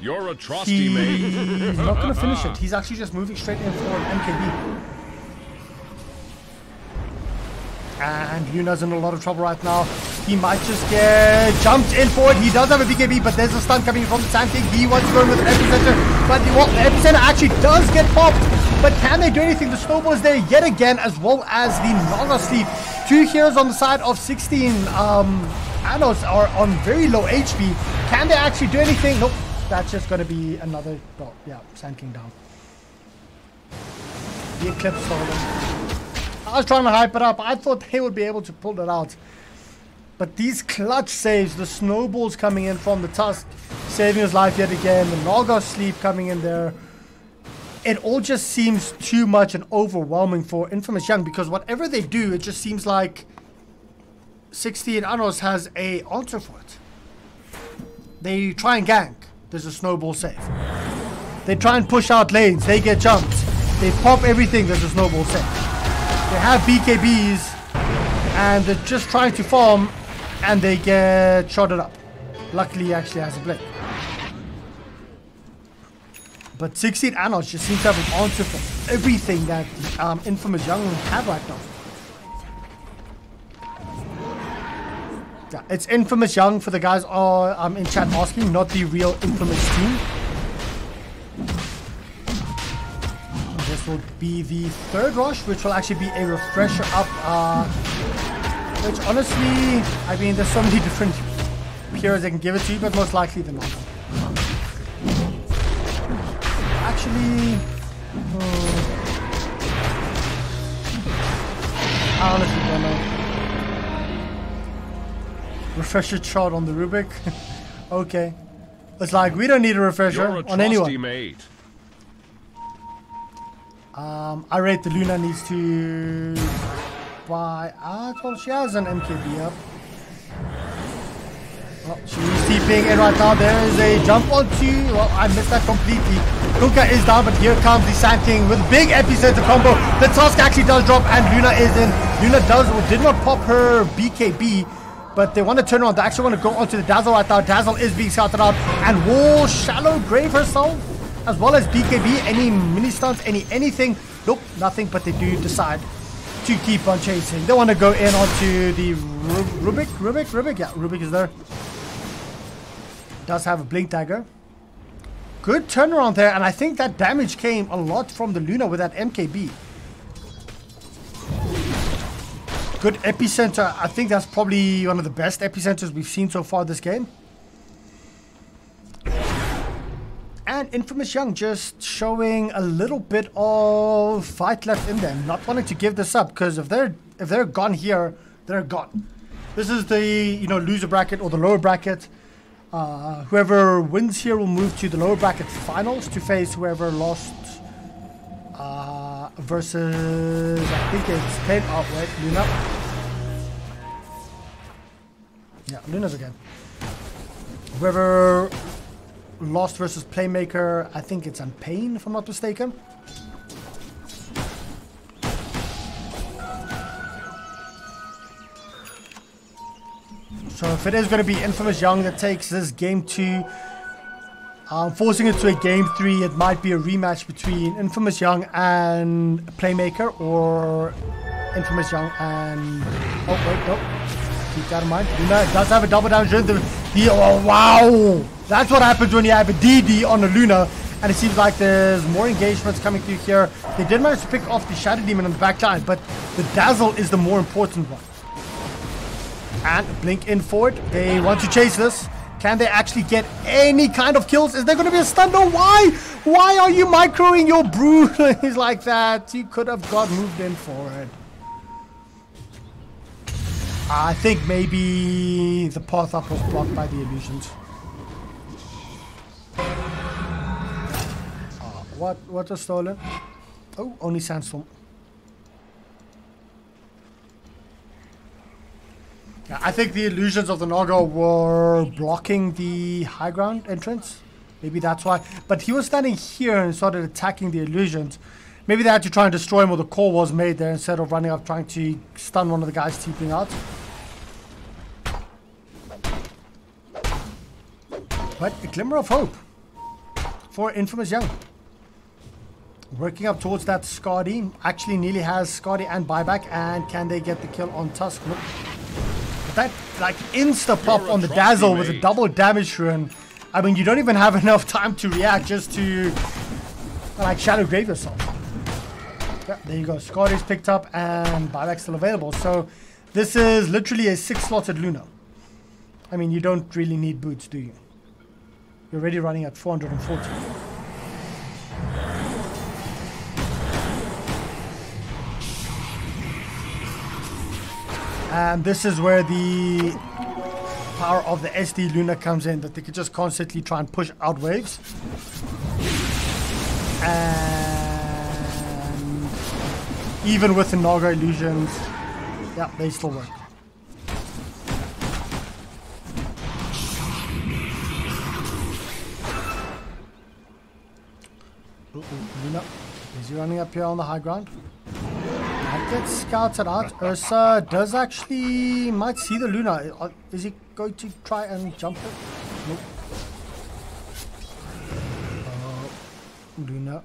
you're a trusty mate. He's not going to finish it. He's actually just moving straight in for an MKB. And Luna's in a lot of trouble right now. He might just get jumped in forward. He does have a BKB, but there's a stun coming from the Sand King. He wants to go in with an epicenter, but the epicenter actually does get popped. But can they do anything? The snowball is there yet again, as well as the Naga Sleep. Two heroes on the side of 16 Anos are on very low HP. Can they actually do anything? Nope. That's just going to be another. Oh, yeah, Sand King down. The Eclipse stolen. I was trying to hype it up. I thought they would be able to pull it out. But these clutch saves, the snowballs coming in from the Tusk, saving his life yet again, the Naga Sleep coming in there. It all just seems too much and overwhelming for Infamous Young, because whatever they do, it just seems like 16 Anos has a answer for it. They try and gank, there's a snowball save. They try and push out lanes, they get jumped. They pop everything, there's a snowball save. They have BKBs and they're just trying to farm and they get shotted up. Luckily, he actually has a blink. But 16 Anos just seems to have an answer for everything that Infamous Young have right now. Yeah, it's Infamous Young for the guys in chat asking, not the real Infamous team. This will be the third rush, which will actually be a refresher up. Which honestly, I mean, there's so many different heroes they can give it to you, but most likely they're not. Actually, I honestly don't know. Refresher chart on the Rubik. Okay. It's like, we don't need a refresher on anyone. Mate. I rate the Luna needs to buy. Well, she has an MKB up. Well, she's TPing in right now. There is a jump onto. Well, I missed that completely. Kunkka is down, but here comes the Sand King with big epicenter combo. The task actually does drop, and Luna is in. Luna did not pop her BKB, but they want to turn around. They actually want to go onto the Dazzle right now. Dazzle is being scouted out, and will Shallow Grave herself, as well as BKB, any mini stunts, anything. Nope, nothing, but they do decide to keep on chasing. They want to go in onto the Rubik. Yeah, Rubik is there. Does have a blink dagger. Good turnaround there, and I think that damage came a lot from the Luna with that MKB. Good epicenter. I think that's probably one of the best epicenters we've seen so far this game. And Infamous Young just showing a little bit of fight left in them, not wanting to give this up, because if they're gone here, they're gone. This is the loser bracket or the lower bracket. Whoever wins here will move to the lower bracket finals to face whoever lost versus, I think it's Pain. Oh wait, Luna. Yeah, Luna's again. Whoever lost versus Playmaker, I think it's on Pain, if I'm not mistaken. So if it is going to be Infamous Young that takes this game 2, forcing it to a game 3, it might be a rematch between Infamous Young and Playmaker, or Infamous Young and... Oh, wait, no. Keep that in mind. Luna does have a double damage. Oh, wow! That's what happens when you have a DD on a Luna, and it seems like there's more engagements coming through here. They did manage to pick off the Shadow Demon on the back line, but the Dazzle is the more important one. And blink in forward. They want to chase this. Can they actually get any kind of kills? Is there going to be a stun? No, why? Why are you microing your Brood like that? You could have got moved in forward. I think maybe the path up was blocked by the illusions. What was stolen? Oh, only Sandstorm. Yeah, I think the illusions of the Naga were blocking the high ground entrance. Maybe that's why. But he was standing here and started attacking the illusions. Maybe they had to try and destroy him, or the call was made there instead of running up trying to stun one of the guys TPing out. But a glimmer of hope for Infamous Young. Working up towards that Skadi. Actually nearly has Skadi and buyback. And can they get the kill on Tusk? Nope. But that like insta pop on the Dazzle with a double damage run. I mean, you don't even have enough time to react just to like Shadow Grave yourself. Yeah, there you go. Skadi's picked up and buyback's still available. So this is literally a 6-slotted Luna. I mean, you don't really need boots, do you? You're already running at 440. And this is where the power of the SD Luna comes in, that they could just constantly try and push out waves. And even with the Naga illusions, yeah, they still work. Luna, is he running up here on the high ground? That gets scouted out. Ursa does actually might see the Luna. Is he going to try and jump it? Nope. Luna.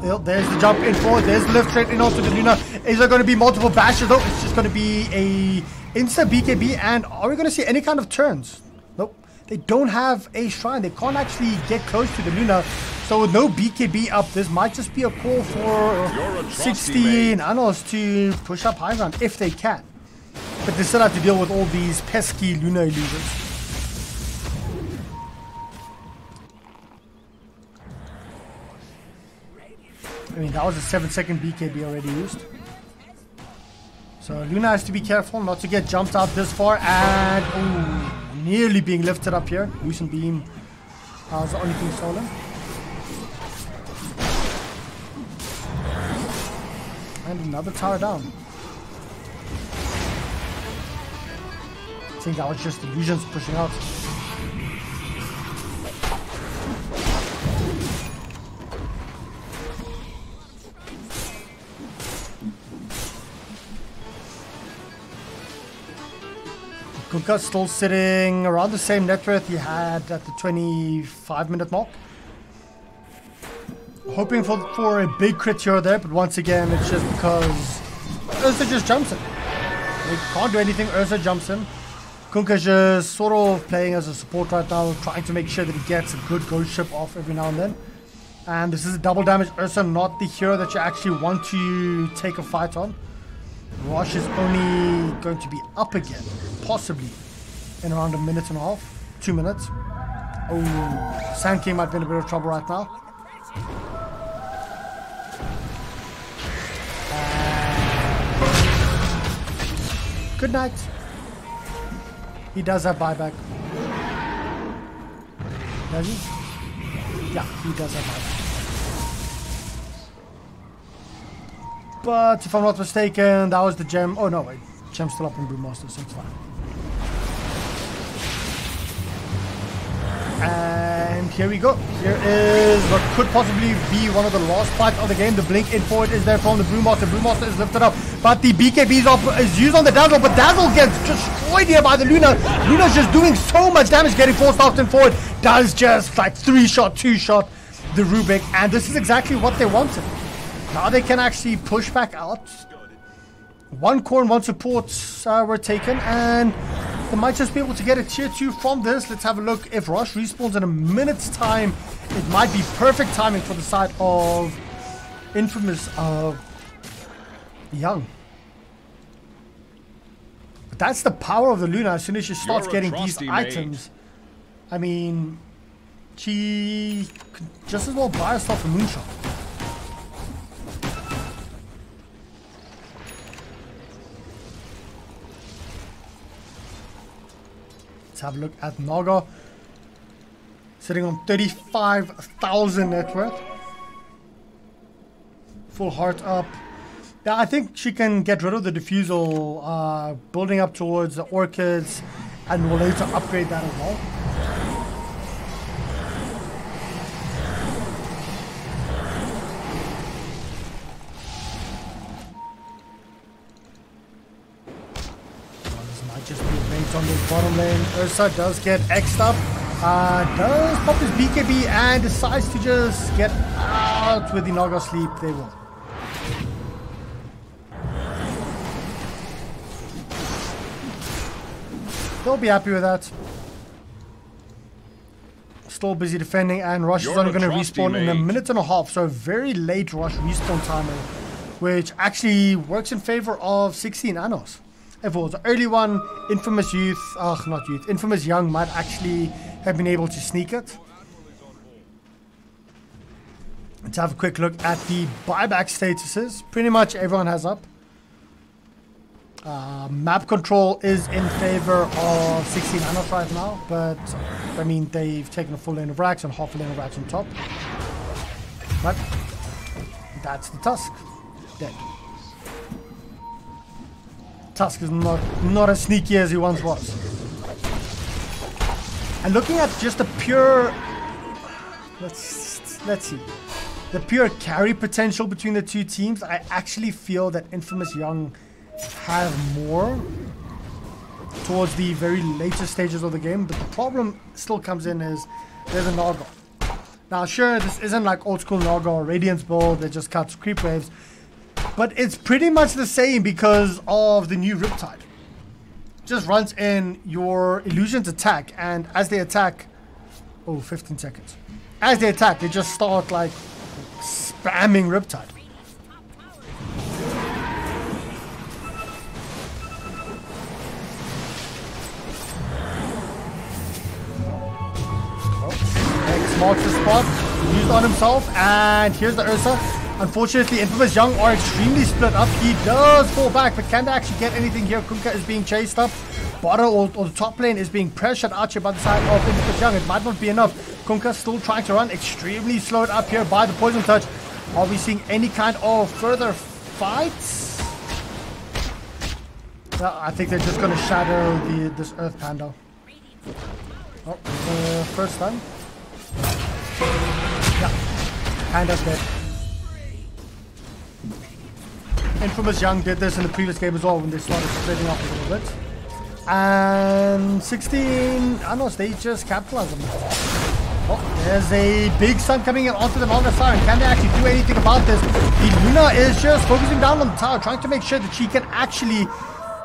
Oh, there's the jump in forward. There's the lift straight in onto the Luna. Is there going to be multiple bashes? Nope. It's just going to be a insta BKB. And are we going to see any kind of turns? Nope. They don't have a shrine. They can't actually get close to the Luna. So with no BKB up, this might just be a call for 16 Anos to push up high ground if they can. But they still have to deal with all these pesky Luna illusions. I mean, that was a 7-second BKB already used. So Luna has to be careful not to get jumped out this far. And ooh, nearly being lifted up here. Lucent Beam was the only thing stolen. And another tower down. I think that was just illusions pushing out. Kuka still sitting around the same net worth he had at the 25-minute mark. Hoping for a big crit here there, but once again, it's just because Ursa just jumps in. They can't do anything, Ursa jumps in. Kunka's just sort of playing as a support right now, trying to make sure that he gets a good ghost ship off every now and then. And this is a double damage Ursa, not the hero that you actually want to take a fight on. Rosh is only going to be up again, possibly, in around a minute and a half, 2 minutes. Oh, Sand King might be in a bit of trouble right now. Good night. He does have buyback. Does he? Yeah, he does have buyback. But if I'm not mistaken, that was the gem. Oh no, wait. Gem's still up in Brewmaster, so it's fine. And here we go. Here is what could possibly be one of the last fights of the game. The blink in forward is there from the Brewmaster. Brewmaster is lifted up, but the BKB is used on the Dazzle, but Dazzle gets destroyed here by the Luna. Luna's just doing so much damage, getting forced out and forward. Does just like 3-shot, 2-shot the Rubik, and this is exactly what they wanted. Now they can actually push back out. 1 core and 1 support were taken, and they might just be able to get a tier 2 from this. Let's have a look. If Rush respawns in a minute's time, it might be perfect timing for the side of Infamous Young. But that's the power of the Luna. As soon as she starts getting these items, I mean, she could just as well buy herself a moonshot. Let's have a look at Naga. Sitting on 35,000 net worth. Full heart up. Yeah, I think she can get rid of the diffusal, building up towards the orchids, and we'll later upgrade that as well. Just be bait on this bottom lane. Ursa does get X'd up. Does pop his BKB and decides to just get out with the Naga sleep. They will. They'll be happy with that. Still busy defending, and Rush is only going to respawn in a minute and a half. So very late Rush respawn timer, which actually works in favor of 16 Anos. If it was an early one, Infamous Infamous Young might actually have been able to sneak it. Let's have a quick look at the buyback statuses. Pretty much everyone has up. Map control is in favor of 16 Anos right now, but I mean, they've taken a full lane of racks and half a lane of racks on top. But that's the Tusk. Dead. Tusk is not as sneaky as he once was. And looking at just the pure, let's see, the pure carry potential between the two teams, I actually feel that Infamous Young have more. towards the very later stages of the game. But the problem still comes in is there's a Naga. Now, sure, this isn't like old school Naga or Radiance build that just cuts creep waves, but it's pretty much the same because of the new Riptide. Just runs in your illusions attack, and as they attack, 15 seconds. As they attack, they just start like spamming Riptide. X marks the spot, used on himself, and here's the Ursa. Unfortunately, Infamous Young are extremely split up. He does fall back, but can they actually get anything here? Kunkka is being chased up. Bottom or the top lane is being pressured out here by the side of Infamous Young. It might not be enough. Kunkka still trying to run, extremely slowed up here by the poison touch. Are we seeing any kind of further fights? No, I think they're just going to shadow this Earth Panda. First time. Yeah, Panda's dead. Infamous Young did this in the previous game as well when they started splitting up a little bit. And 16 Anos, they just capitalized on it. There's a big stun coming in onto the Naga Siren. Can they actually do anything about this? The Luna is just focusing down on the tower, trying to make sure that she can actually,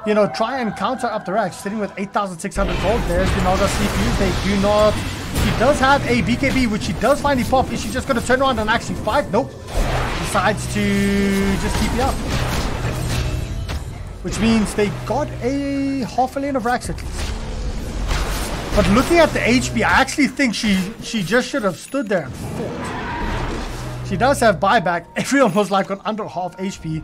you know, try and counter up the racks. Sitting with 8,600 gold. There's the Naga CPUs. They do not. She does have a BKB, which she does finally pop. Is she just going to turn around and actually fight? Nope. Decides to just keep you up. Which means they got a half a lane of racks at least. But looking at the HP, I actually think she just should have stood there and fought. She does have buyback. Everyone was like on under half HP.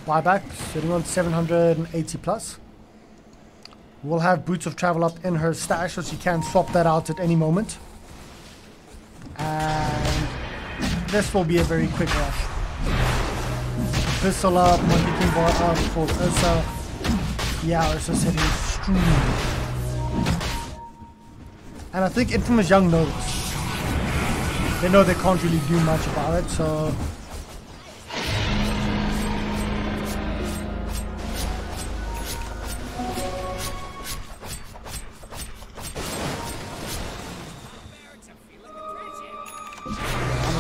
Buyback sitting on 780 plus. We'll have Boots of Travel up in her stash, so she can swap that out at any moment. And this will be a very quick rush. Pistol up, Monkey King Bar up for Ursa. Yeah, Ursa's hitting extremely. And I think Infamous Young knows. They know they can't really do much about it, so.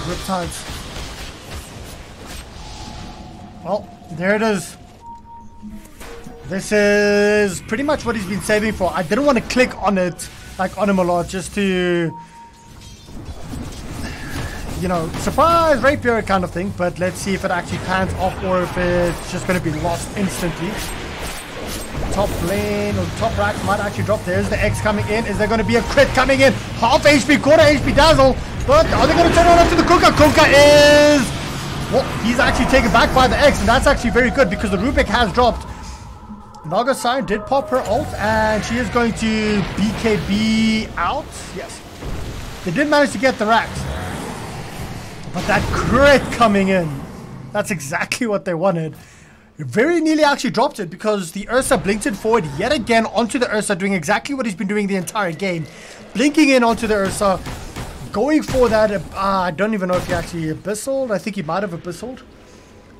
Riptides. Well, there it is. This is pretty much what he's been saving for. I didn't want to click on it, like on him a lot, just to, you know, surprise rapier kind of thing. But let's see if it actually pans off or if it's just going to be lost instantly. Top lane or top rack might actually drop. There's the X coming in. Is there going to be a crit coming in? Half HP, quarter HP Dazzle. But are they going to turn around to the Kunkka? Kunkka is... Well, he's actually taken back by the X, and that's actually very good because the Rubik has dropped. Naga Siren did pop her ult, and she is going to BKB out. Yes. They did manage to get the racks. But that crit coming in, that's exactly what they wanted. Very nearly actually dropped it because the Ursa blinked it forward yet again onto the Ursa, doing exactly what he's been doing the entire game. Blinking in onto the Ursa. Going for that, I don't even know if he actually abyssaled. I think he might have abyssaled.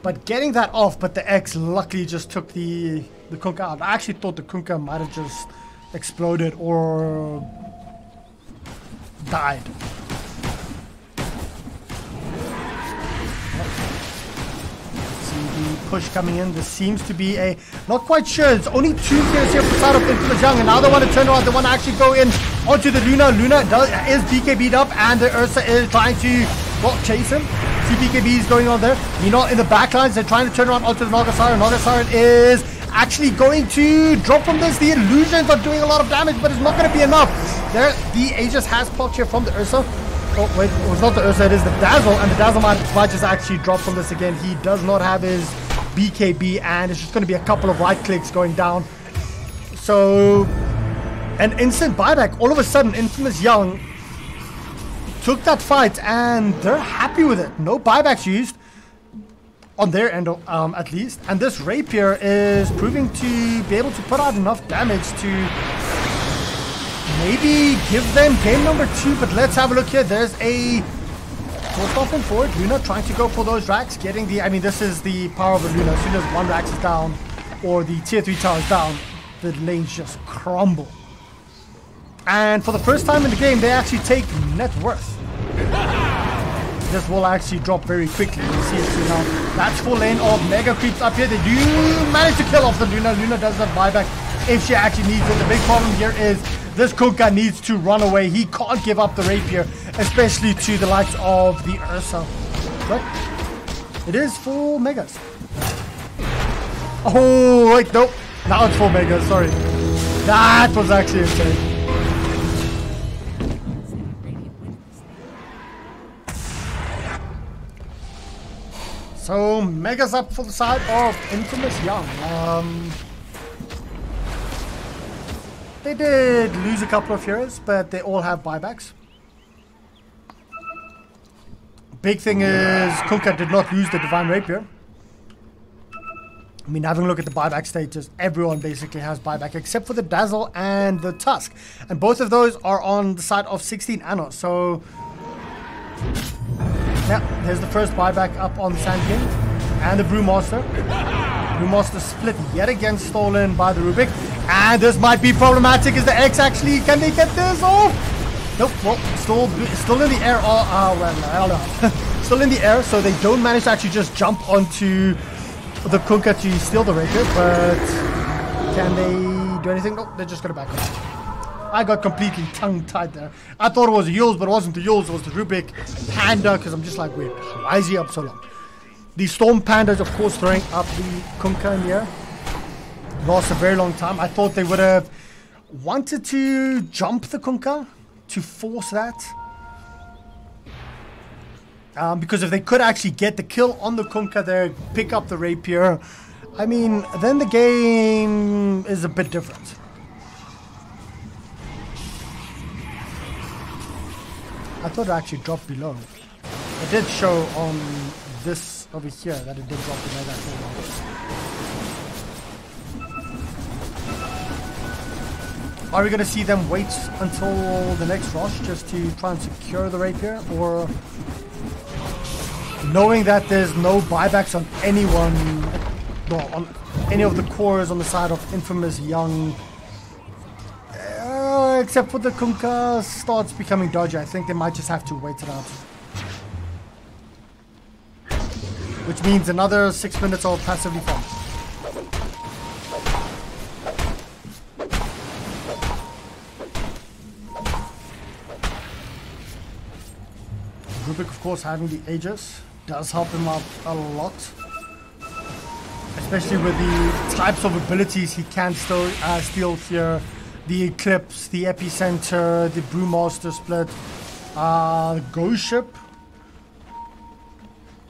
But getting that off, but the X luckily just took the Kunkka out. I actually thought the Kunkka might have just exploded or died. See the push coming in. This seems to be a... Not quite sure. It's only 2 players here for side of Infamous Young. And now they want to turn around. They want to actually go in onto the Luna. Luna is BKB'd up, and the Ursa is trying to, well, chase him. See BKB is going on there. Meanwhile, in the backlines, they're trying to turn around onto the Naga Siren. Naga Siren is actually going to drop from this. The illusions are doing a lot of damage, but it's not going to be enough. There, the Aegis has popped here from the Ursa. Oh, wait, it was not the Ursa, it is the Dazzle, and the Dazzle might just actually drop from this again. He does not have his BKB, and it's just going to be a couple of right clicks going down. So... an instant buyback. All of a sudden, Infamous Young took that fight and they're happy with it. No buybacks used on their end, at least. And this Rapier is proving to be able to put out enough damage to maybe give them game number 2. But let's have a look here. There's a Forced off and forward. Luna trying to go for those racks. Getting the... I mean, this is the power of a Luna. As soon as one rack is down or the tier 3 tower is down, the lanes just crumble. And for the first time in the game, they actually take net worth. This will actually drop very quickly. You see it too now. That's full lane of Mega creeps up here. They do manage to kill off the Luna. Luna does have buyback if she actually needs it. The big problem here is this Kunkka needs to run away. He can't give up the rapier, especially to the likes of the Ursa. But it is full Megas. Oh, wait, nope. Now it's full Megas, sorry. That was actually insane. So, Mega's up for the side of Infamous Young. They did lose a couple of heroes, but they all have buybacks. Big thing is, Kunkka did not lose the Divine Rapier. I mean, having a look at the buyback status, everyone basically has buyback except for the Dazzle and the Tusk. And both of those are on the side of 16 Anno. So, yeah, there's the first buyback up on Sand King and the Brewmaster. Brewmaster split yet again, stolen by the Rubik. And this might be problematic. Is the X actually, can they get this off? Nope, well, still in the air. Well, I don't know. Still in the air, so they don't manage to actually just jump onto the Kunkka to steal the Rapier. But can they do anything? Nope, they're just going to back up. I got completely tongue-tied there. I thought it was the Yules, but it wasn't the Yules. It was the Rubik Panda, because I'm just like, wait, why is he up so long? The Storm Pandas, of course, throwing up the Kunkka in the air. Lost a very long time. I thought they would have wanted to jump the Kunkka to force that. Because if they could actually get the kill on the Kunkka there, pick up the Rapier, I mean, then the game is a bit different. I thought it actually dropped below. It did show on this over here that it did drop below that full. Are we going to see them wait until the next rush just to try and secure the Rapier? Or knowing that there's no buybacks on anyone, well, on any of the cores on the side of Infamous Young, except for the Kunkka starts becoming dodgy, I think they might just have to wait it out. Which means another 6 minutes of passively farm. Rubik, of course, having the Aegis does help him out a lot. Especially with the types of abilities he can still steal here. The Eclipse, the Epicenter, the Brewmaster split, Ghost Ship.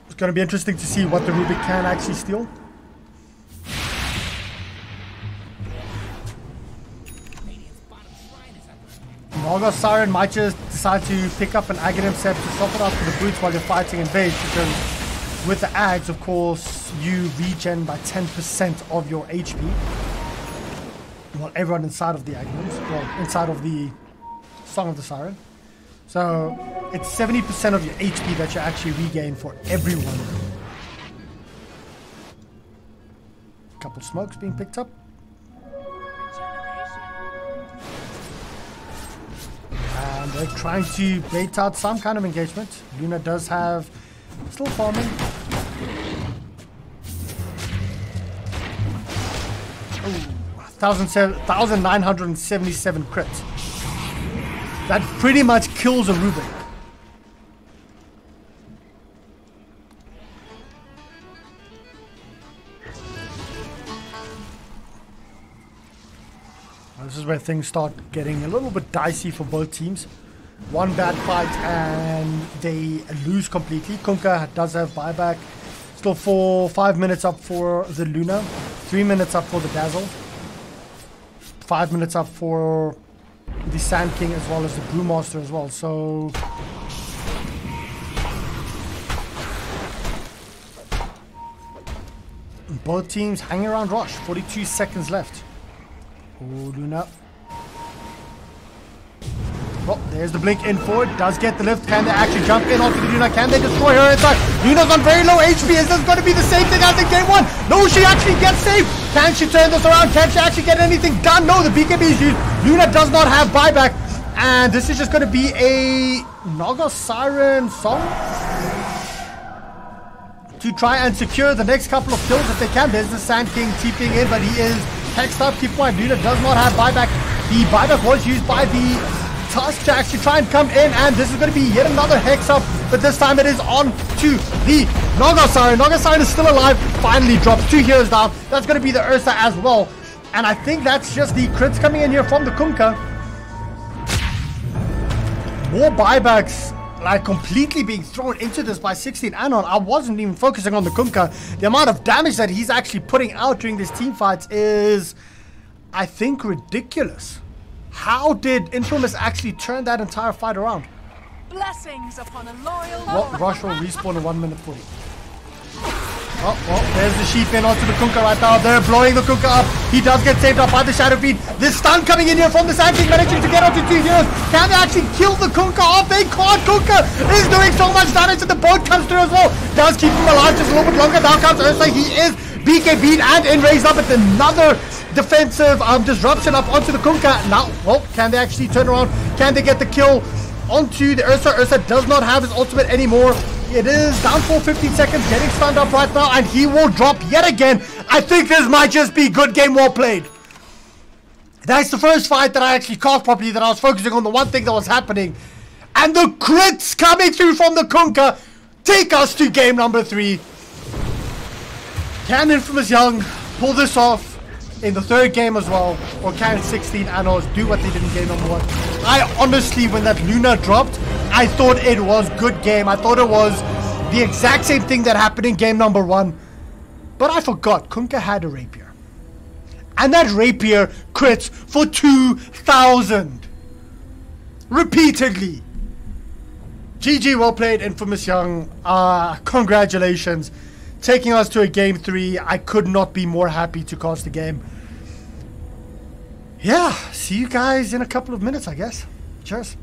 It's going to be interesting to see what the Rubik can actually steal. Argos Siren might just decide to pick up an Aghanim Scepter to swap it out for the Brutes while you're fighting in base, because with the Ags, of course, you regen by 10% of your HP. Well, everyone inside of the Aghanims, well, inside of the Song of the Siren. So, it's 70% of your HP that you actually regain for everyone. Couple smokes being picked up. And they're trying to bait out some kind of engagement. Luna does have, still farming. Oh, 1,977 crit. That pretty much kills a Rubik. This is where things start getting a little bit dicey for both teams. One bad fight and they lose completely. Kunkka does have buyback. Still 5 minutes up for the Luna. 3 minutes up for the Dazzle. 5 minutes up for the Sand King as well as the Brewmaster as well. So both teams hanging around rush. 42 seconds left. Oh, Luna. Oh, there's the blink in forward. Does get the lift. Can they actually jump in onto the Luna? Can they destroy her inside? Luna's on very low HP. Is this going to be the same thing as in game 1? No, she actually gets saved. Can she turn this around? Can she actually get anything done? No, the BKB is used. Luna does not have buyback. And this is just going to be a Naga Siren song to try and secure the next couple of kills if they can. There's the Sand King TPing in, but he is hexed up. Keep in mind, Luna does not have buyback. The buyback was used by the Tusk to actually try and come in, and this is going to be yet another hex up, but this time it is on to the Naga Siren. Naga Siren is still alive, finally drops 2 heroes down. That's going to be the Ursa as well, and I think that's just the crits coming in here from the Kunkka. More buybacks, like completely being thrown into this by 16 Anon. I wasn't even focusing on the Kunkka. The amount of damage that he's actually putting out during these team fights is, I think, ridiculous. How did Infamous actually turn that entire fight around? Blessings upon a loyal Well, Rush will respawn in 1 minute 40. Oh, there's the sheep in onto the Kunkka right now. They're blowing the Kunkka up. He does get saved up by the Shadow Beat. This stun coming in here from the Sand King, managing to get onto 2 heroes. Can they actually kill the Kunkka off? They can't. Kunkka is doing so much damage that the boat comes through as well. Does keep him alive just a little bit longer. Now comes Ursa. He is BK beat and in raised up. It's another defensive disruption up onto the Kunkka. Now, well, can they actually turn around? Can they get the kill onto the Ursa? Ursa does not have his ultimate anymore. It is down for 15 seconds, getting stunned up right now, and he will drop yet again. I think this might just be good game well played. That's the first fight that I actually caught properly, that I was focusing on the one thing that was happening. And the crits coming through from the Kunkka take us to game number 3. Can Infamous Young pull this off in the 3rd game as well? Or can 16 Anos do what they did in game number 1? I honestly, when that Luna dropped, I thought it was good game. I thought it was the exact same thing that happened in game number 1. But I forgot, Kunkka had a rapier. And that rapier crits for 2,000. Repeatedly. GG, well played, Infamous Young. Congratulations. Taking us to a game 3. I could not be more happy to cast the game. Yeah, see you guys in a couple of minutes, I guess. Cheers.